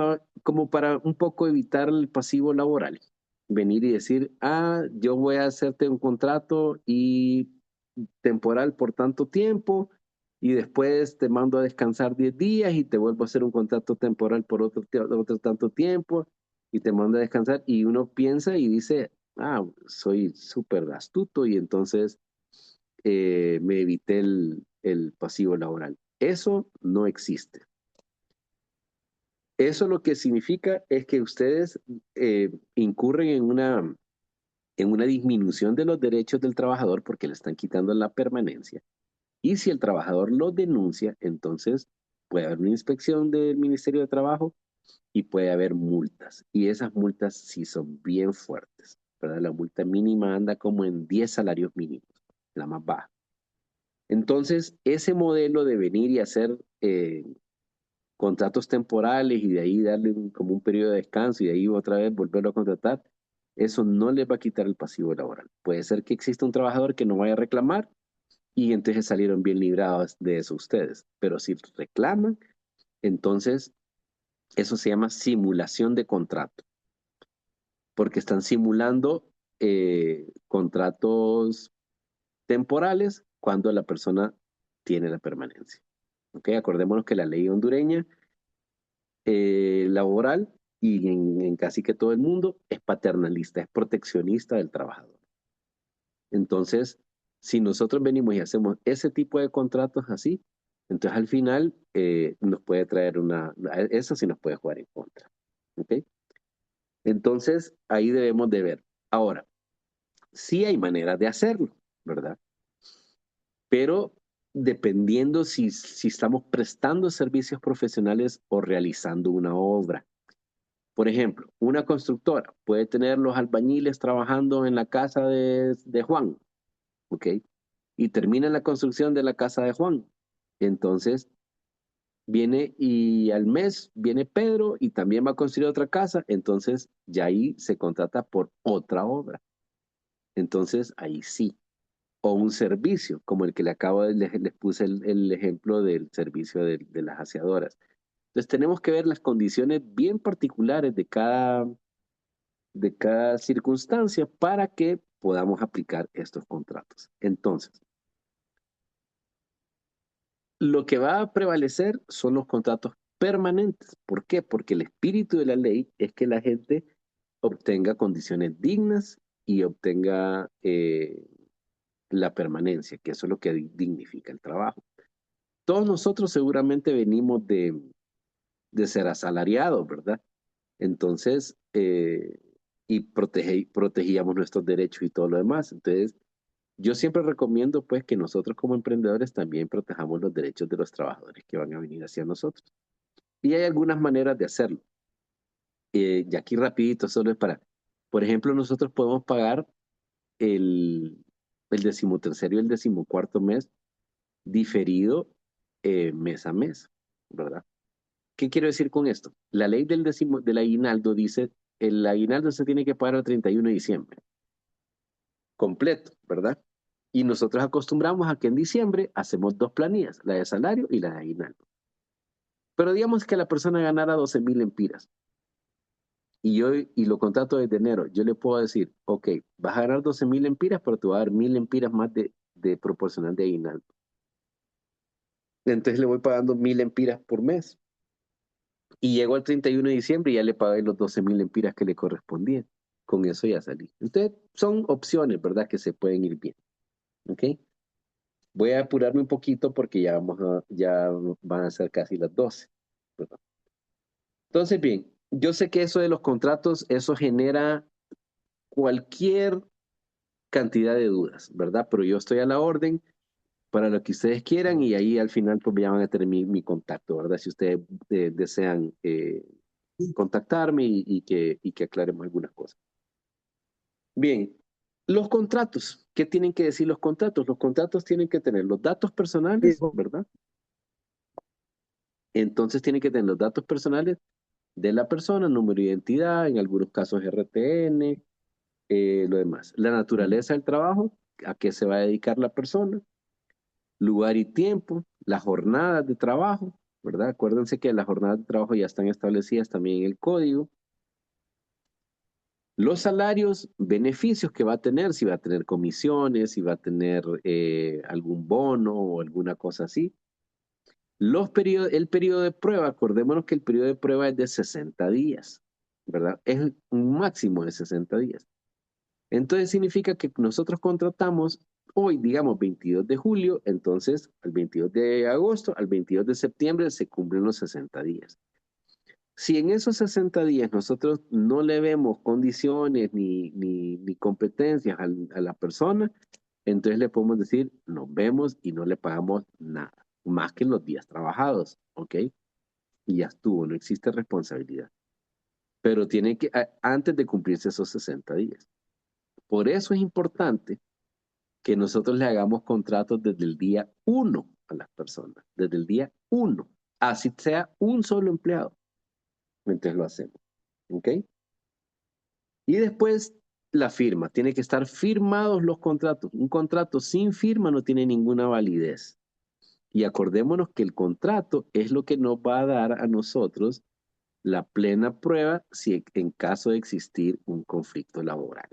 como para un poco evitar el pasivo laboral, venir y decir, yo voy a hacerte un contrato y temporal por tanto tiempo y después te mando a descansar 10 días y te vuelvo a hacer un contrato temporal por otro tanto tiempo y te mando a descansar y uno piensa y dice, soy súper astuto y entonces me evité el pasivo laboral. Eso no existe. Eso lo que significa es que ustedes incurren en una disminución de los derechos del trabajador porque le están quitando la permanencia. Y si el trabajador lo denuncia, entonces puede haber una inspección del Ministerio de Trabajo y puede haber multas. Y esas multas sí son bien fuertes, ¿verdad? La multa mínima anda como en 10 salarios mínimos, la más baja. Entonces, ese modelo de venir y hacer contratos temporales y de ahí darle como un periodo de descanso y de ahí otra vez volverlo a contratar, eso no les va a quitar el pasivo laboral. Puede ser que exista un trabajador que no vaya a reclamar y entonces salieron bien librados de eso ustedes. Pero si reclaman, entonces eso se llama simulación de contrato, porque están simulando contratos temporales cuando la persona tiene la permanencia. ¿Ok? Acordémonos que la ley hondureña laboral y en casi que todo el mundo es paternalista, es proteccionista del trabajador. Entonces, si nosotros venimos y hacemos ese tipo de contratos así, entonces al final nos puede traer eso sí nos puede jugar en contra. ¿Ok? Entonces, ahí debemos de ver. Ahora, sí hay maneras de hacerlo, ¿verdad? Pero dependiendo si estamos prestando servicios profesionales o realizando una obra. Por ejemplo, una constructora puede tener los albañiles trabajando en la casa de Juan, ¿ok? Y termina la construcción de la casa de Juan. Entonces, viene y al mes viene Pedro y también va a construir otra casa. Entonces, ya ahí se contrata por otra obra. Entonces, ahí sí. O un servicio, como el que le acabo de, les puse el ejemplo del servicio de las aseadoras. Entonces, tenemos que ver las condiciones bien particulares de cada circunstancia para que podamos aplicar estos contratos. Entonces, lo que va a prevalecer son los contratos permanentes. ¿Por qué? Porque el espíritu de la ley es que la gente obtenga condiciones dignas y obtenga la permanencia, que eso es lo que dignifica el trabajo. Todos nosotros seguramente venimos de ser asalariados, ¿verdad? Entonces, y protegíamos nuestros derechos y todo lo demás. Entonces, yo siempre recomiendo pues que nosotros como emprendedores también protejamos los derechos de los trabajadores que van a venir hacia nosotros. Y hay algunas maneras de hacerlo. Y aquí rapidito, solo es por ejemplo, nosotros podemos pagar el, el 13º y el 14º mes diferido mes a mes, ¿verdad? ¿Qué quiero decir con esto? La ley del aguinaldo dice, el aguinaldo se tiene que pagar el 31 de diciembre, completo, ¿verdad? Y nosotros acostumbramos a que en diciembre hacemos 2 planillas, la de salario y la de aguinaldo. Pero digamos que la persona ganara 12,000 lempiras y lo contrato desde enero, yo le puedo decir, ok, vas a ganar 12,000 lempiras, pero te voy a dar 1,000 lempiras más de proporcional de aguinaldo. Entonces le voy pagando 1,000 lempiras por mes. Y llegó el 31 de diciembre y ya le pagué los 12,000 lempiras que le correspondían. Con eso ya salí. Entonces, son opciones, ¿verdad? Que se pueden ir bien. ¿Ok? Voy a apurarme un poquito porque ya van a ser casi las 12. ¿Verdad? Entonces, bien, yo sé que eso de los contratos, eso genera cualquier cantidad de dudas, ¿verdad? Pero yo estoy a la orden para lo que ustedes quieran y ahí al final pues ya van a tener mi contacto, ¿verdad? Si ustedes desean contactarme y que aclaremos algunas cosas. Bien, los contratos. ¿Qué tienen que decir los contratos? Los contratos tienen que tener los datos personales, ¿verdad? Entonces tienen que tener los datos personales de la persona, número de identidad, en algunos casos RTN, lo demás. La naturaleza del trabajo, a qué se va a dedicar la persona, lugar y tiempo, las jornadas de trabajo, ¿verdad? Acuérdense que las jornadas de trabajo ya están establecidas también en el código. Los salarios, beneficios que va a tener, si va a tener comisiones, si va a tener algún bono o alguna cosa así. El periodo de prueba, acordémonos que el periodo de prueba es de 60 días, ¿verdad? Es un máximo de 60 días. Entonces significa que nosotros contratamos hoy, digamos, 22 de julio, entonces al 22 de agosto, al 22 de septiembre se cumplen los 60 días. Si en esos 60 días nosotros no le vemos condiciones ni competencias a la persona, entonces le podemos decir, nos vemos y no le pagamos nada, más que los días trabajados, ¿ok? Y ya estuvo, no existe responsabilidad. Pero tiene que, antes de cumplirse esos 60 días. Por eso es importante que nosotros le hagamos contratos desde el día 1 a las personas, desde el día 1, así sea un solo empleado. Entonces lo hacemos, ¿ok? Y después la firma, tiene que estar firmados los contratos. Un contrato sin firma no tiene ninguna validez. Y acordémonos que el contrato es lo que nos va a dar a nosotros la plena prueba si en caso de existir un conflicto laboral.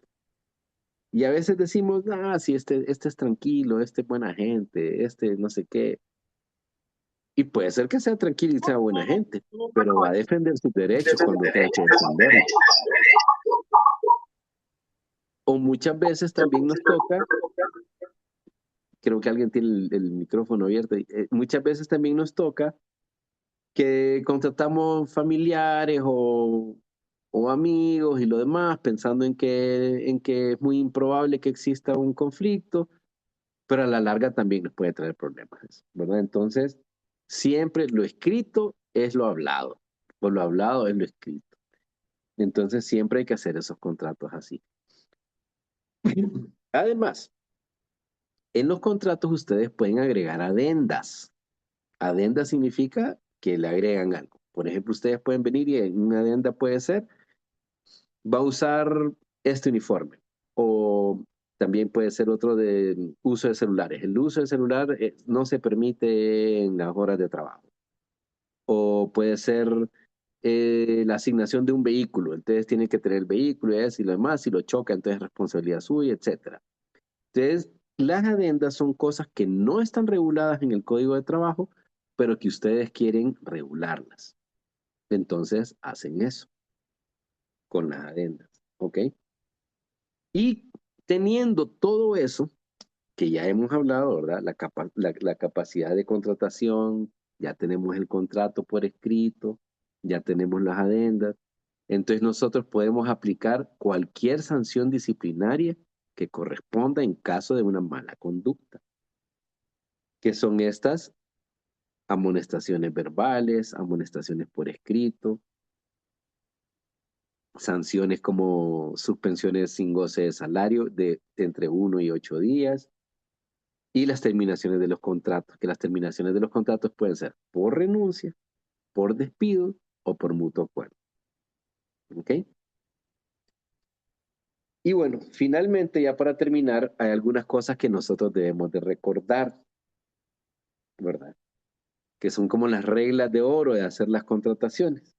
Y a veces decimos, ah, sí, este es tranquilo, este es buena gente, este no sé qué. Y puede ser que sea tranquilo y sea buena gente, pero va a defender sus derechos cuando tenga que defenderlos. O muchas veces también nos toca, creo que alguien tiene el micrófono abierto, muchas veces también nos toca que contratamos familiares o amigos y lo demás, pensando en que es muy improbable que exista un conflicto, pero a la larga también nos puede traer problemas, ¿verdad? Entonces, siempre lo escrito es lo hablado, o lo hablado es lo escrito. Entonces, siempre hay que hacer esos contratos así. Además, en los contratos ustedes pueden agregar adendas. Adenda significa que le agregan algo. Por ejemplo, ustedes pueden venir y en una adenda puede ser, va a usar este uniforme. O también puede ser otro de uso de celulares. El uso de celular no se permite en las horas de trabajo. O puede ser la asignación de un vehículo. Entonces tiene que tener el vehículo y eso y lo demás. Si lo choca, entonces es responsabilidad suya, etcétera. Entonces, las adendas son cosas que no están reguladas en el Código de Trabajo, pero que ustedes quieren regularlas. Entonces, hacen eso con las adendas, ¿ok? Y teniendo todo eso, que ya hemos hablado, ¿verdad? La capacidad de contratación, ya tenemos el contrato por escrito, ya tenemos las adendas. Entonces nosotros podemos aplicar cualquier sanción disciplinaria que corresponda en caso de una mala conducta, que son estas amonestaciones verbales, amonestaciones por escrito, sanciones como suspensiones sin goce de salario de entre 1 y 8 días, y las terminaciones de los contratos, que las terminaciones de los contratos pueden ser por renuncia, por despido o por mutuo acuerdo. ¿Ok? Y bueno, finalmente, ya para terminar, hay algunas cosas que nosotros debemos de recordar, ¿verdad? Que son como las reglas de oro de hacer las contrataciones.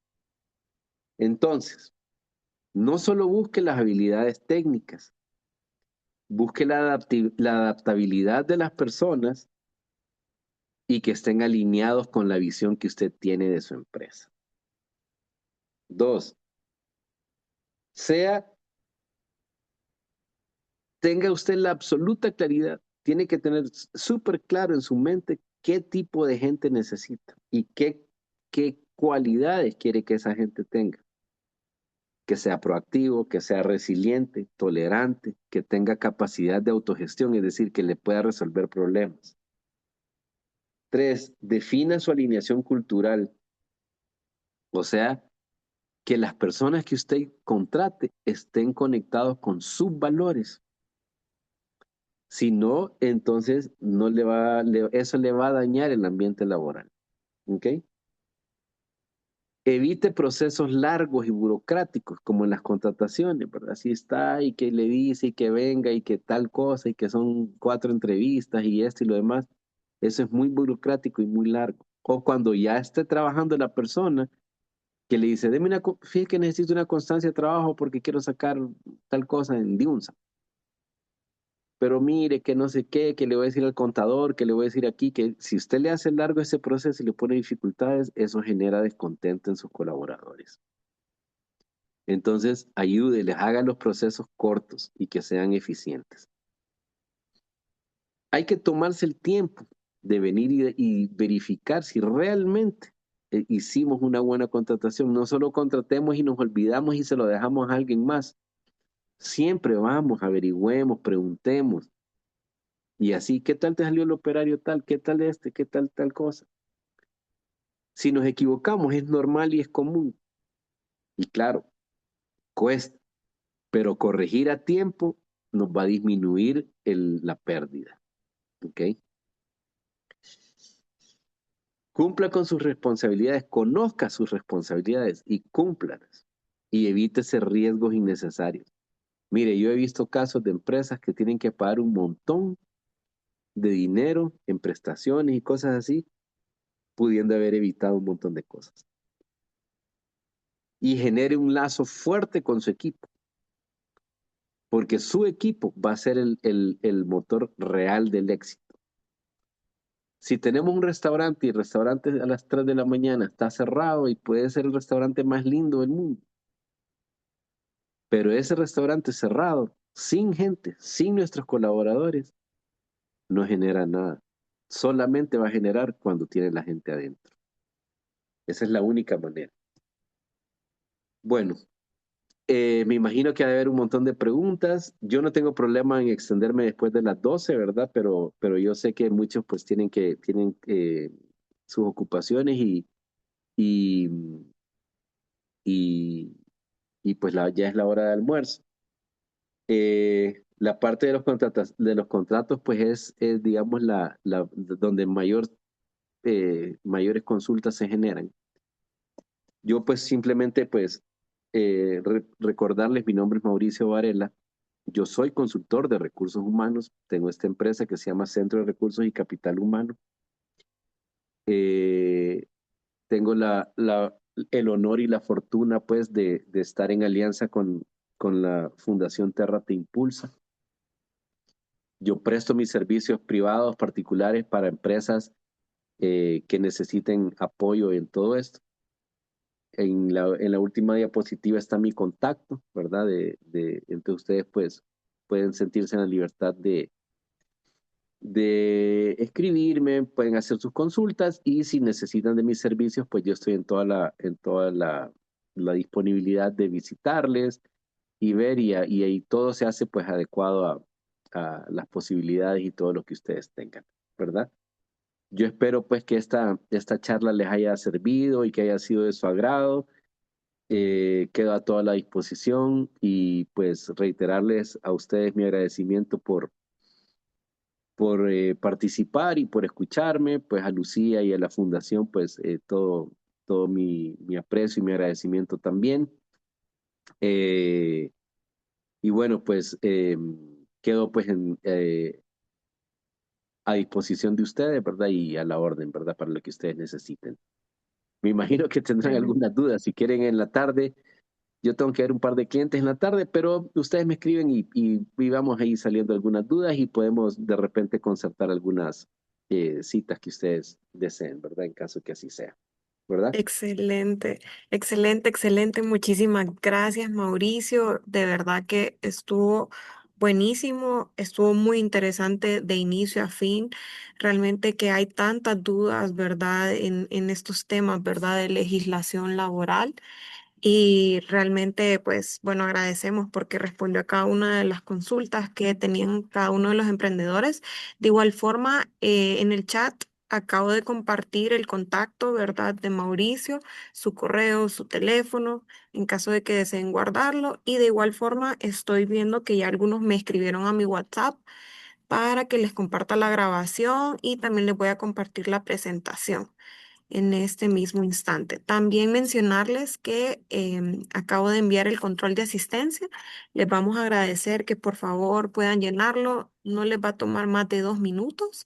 Entonces, no solo busque las habilidades técnicas, busque la adaptabilidad de las personas y que estén alineados con la visión que usted tiene de su empresa. 2, tenga usted la absoluta claridad, tiene que tener súper claro en su mente qué tipo de gente necesita y qué cualidades quiere que esa gente tenga. Que sea proactivo, que sea resiliente, tolerante, que tenga capacidad de autogestión, es decir, que le pueda resolver problemas. 3, defina su alineación cultural, o sea, que las personas que usted contrate estén conectados con sus valores. Si no, entonces no eso le va a dañar el ambiente laboral. ¿Ok? Evite procesos largos y burocráticos como en las contrataciones, ¿verdad? Si está y que le dice y que venga y que tal cosa y que son 4 entrevistas y esto y lo demás, eso es muy burocrático y muy largo. O cuando ya esté trabajando la persona que le dice, fíjate que necesito una constancia de trabajo porque quiero sacar tal cosa en Diunsa. Pero mire, que no sé qué, que le voy a decir al contador, que le voy a decir aquí, que si usted le hace largo ese proceso y le pone dificultades, eso genera descontento en sus colaboradores. Entonces, ayúdeles, hagan los procesos cortos y que sean eficientes. Hay que tomarse el tiempo de venir y verificar si realmente hicimos una buena contratación. No solo contratemos y nos olvidamos y se lo dejamos a alguien más. Siempre vamos, averigüemos, preguntemos. Y así, ¿qué tal te salió el operario tal? ¿Qué tal este? ¿Qué tal tal cosa? Si nos equivocamos, es normal y es común. Y claro, cuesta, pero corregir a tiempo nos va a disminuir la pérdida. ¿Ok? Cumpla con sus responsabilidades, conozca sus responsabilidades y cúmplalas. Y evítese riesgos innecesarios. Mire, yo he visto casos de empresas que tienen que pagar un montón de dinero en prestaciones y cosas así, pudiendo haber evitado un montón de cosas. Y genere un lazo fuerte con su equipo, porque su equipo va a ser el motor real del éxito. Si tenemos un restaurante y el restaurante a las 3 de la mañana está cerrado y puede ser el restaurante más lindo del mundo, pero ese restaurante cerrado, sin gente, sin nuestros colaboradores, no genera nada. Solamente va a generar cuando tiene la gente adentro. Esa es la única manera. Bueno, me imagino que ha de haber un montón de preguntas. Yo no tengo problema en extenderme después de las 12, ¿verdad? Pero yo sé que muchos pues tienen sus ocupaciones y, y, y pues ya es la hora de almuerzo. La parte de los contratos pues es digamos, donde mayores consultas se generan. Yo pues simplemente pues recordarles, mi nombre es Mauricio Varela, yo soy consultor de recursos humanos, tengo esta empresa que se llama Centro de Recursos y Capital Humano. Eh, Tengo el honor y la fortuna pues de estar en alianza con la Fundación Terra Te Impulsa. Yo presto mis servicios privados particulares para empresas que necesiten apoyo en todo esto. En la última diapositiva está mi contacto, ¿verdad? Entre ustedes, pues, pueden sentirse en la libertad de escribirme, pueden hacer sus consultas y si necesitan de mis servicios, pues yo estoy en toda la disponibilidad de visitarles y ver y ahí todo se hace pues adecuado a las posibilidades y todo lo que ustedes tengan, ¿verdad? Yo espero pues que esta charla les haya servido y que haya sido de su agrado. Quedo a toda la disposición y pues reiterarles a ustedes mi agradecimiento por participar y por escucharme, pues a Lucía y a la Fundación, pues todo mi aprecio y mi agradecimiento también. Eh, y bueno, pues quedo pues a disposición de ustedes, ¿verdad? Y a la orden, ¿verdad? Para lo que ustedes necesiten. Me imagino que tendrán Bueno, algunas dudas. Si quieren en la tarde, yo tengo que ver un par de clientes en la tarde, pero ustedes me escriben y vamos ahí saliendo algunas dudas y podemos de repente concertar algunas citas que ustedes deseen, ¿verdad? En caso que así sea, ¿verdad? excelente, excelente, excelente. Muchísimas gracias, Mauricio. De verdad que estuvo buenísimo, estuvo muy interesante de inicio a fin. Realmente que hay tantas dudas, ¿verdad? En estos temas, ¿verdad? De legislación laboral. Y realmente, pues, bueno, agradecemos porque respondió a cada una de las consultas que tenían cada uno de los emprendedores. De igual forma, en el chat acabo de compartir el contacto, ¿verdad?, de Mauricio, su correo, su teléfono, en caso de que deseen guardarlo. Y de igual forma, estoy viendo que ya algunos me escribieron a mi WhatsApp para que les comparta la grabación y también les voy a compartir la presentación en este mismo instante. También mencionarles que acabo de enviar el control de asistencia. Les vamos a agradecer que por favor puedan llenarlo. No les va a tomar más de 2 minutos.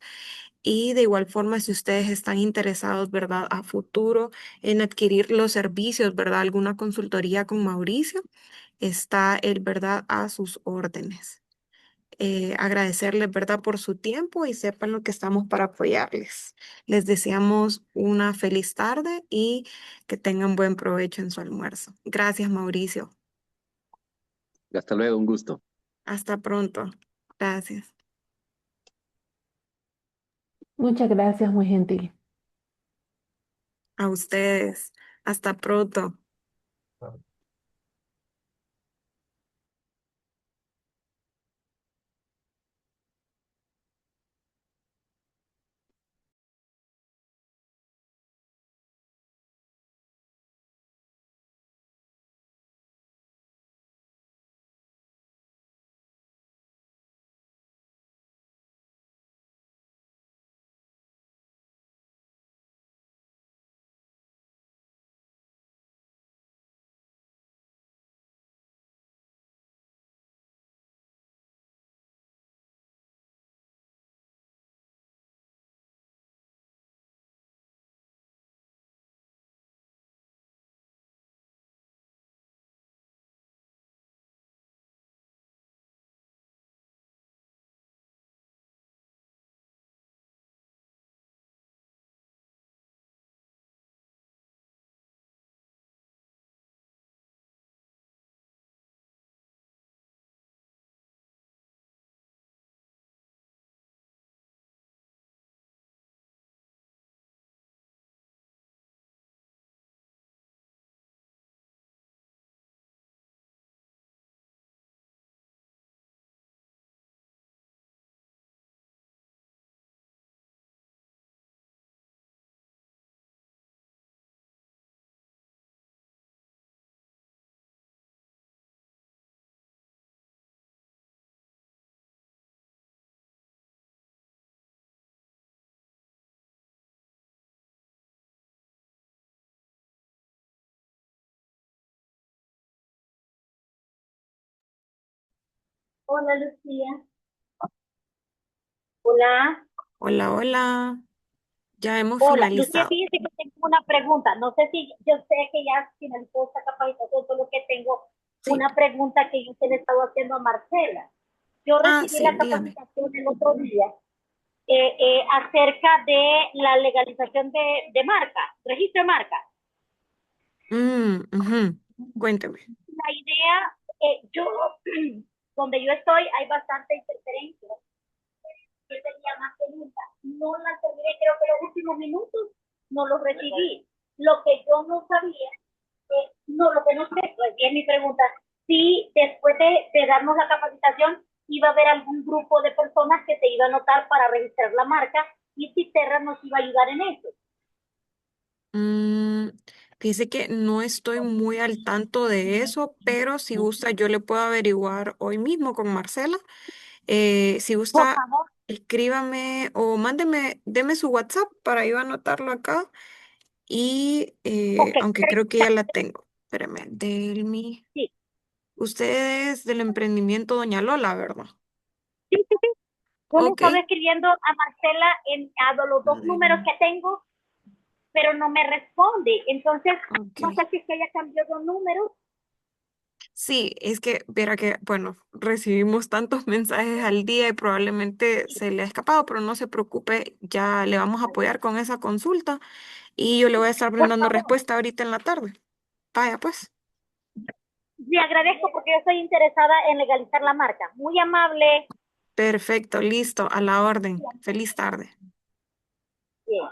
Y de igual forma, si ustedes están interesados, ¿verdad?, a futuro en adquirir los servicios, ¿verdad?, alguna consultoría con Mauricio, está el, ¿verdad?, a sus órdenes. Agradecerles, ¿verdad?, por su tiempo y sepan lo que estamos para apoyarles. Les deseamos una feliz tarde y que tengan buen provecho en su almuerzo. Gracias, Mauricio. Hasta luego, un gusto. Hasta pronto. Gracias. Muchas gracias, muy gentil. A ustedes. Hasta pronto. Hola Lucía. Hola. Hola, hola. Ya hemos Hola, Lucía, finalizado. fíjese que tengo una pregunta. No sé si, yo sé que ya finalizó esta capacitación, solo que tengo Sí. una pregunta que yo se le estaba haciendo a Marcela. Yo Ah, recibí sí, la dígame. capacitación el otro día acerca de la legalización de marca, registro de marca. Ujú. Cuénteme. La idea, yo, donde yo estoy, hay bastante interferencia. Yo tenía más preguntas. No las terminé, creo que los últimos minutos no los recibí. Lo que yo no sabía, no, lo que no sé, pues bien mi pregunta, si después de darnos la capacitación iba a haber algún grupo de personas que se iba a anotar para registrar la marca y si Terra nos iba a ayudar en eso. Mm, Fíjese que no estoy muy al tanto de eso, pero si gusta, yo le puedo averiguar hoy mismo con Marcela. Si Por gusta, favor. escríbame o mándeme, deme su WhatsApp para yo anotarlo acá. Y Ok, aunque creo que ya la tengo. Espérame, Delmi. sí, Usted es del emprendimiento Doña Lola, ¿verdad? sí, sí, sí. Yo le Ok. estaba escribiendo a Marcela a los dos números Delmi. que tengo, pero no me responde. Entonces, Ok. no sé si es que ella cambió los números. Sí, es que, verá que, bueno, recibimos tantos mensajes al día y probablemente se le ha escapado, pero no se preocupe, ya le vamos a apoyar con esa consulta y yo le voy a estar Por brindando favor. respuesta ahorita en la tarde. Vaya, pues. Le agradezco porque yo estoy interesada en legalizar la marca. Muy amable. Perfecto, listo, a la orden. Feliz tarde. Bien.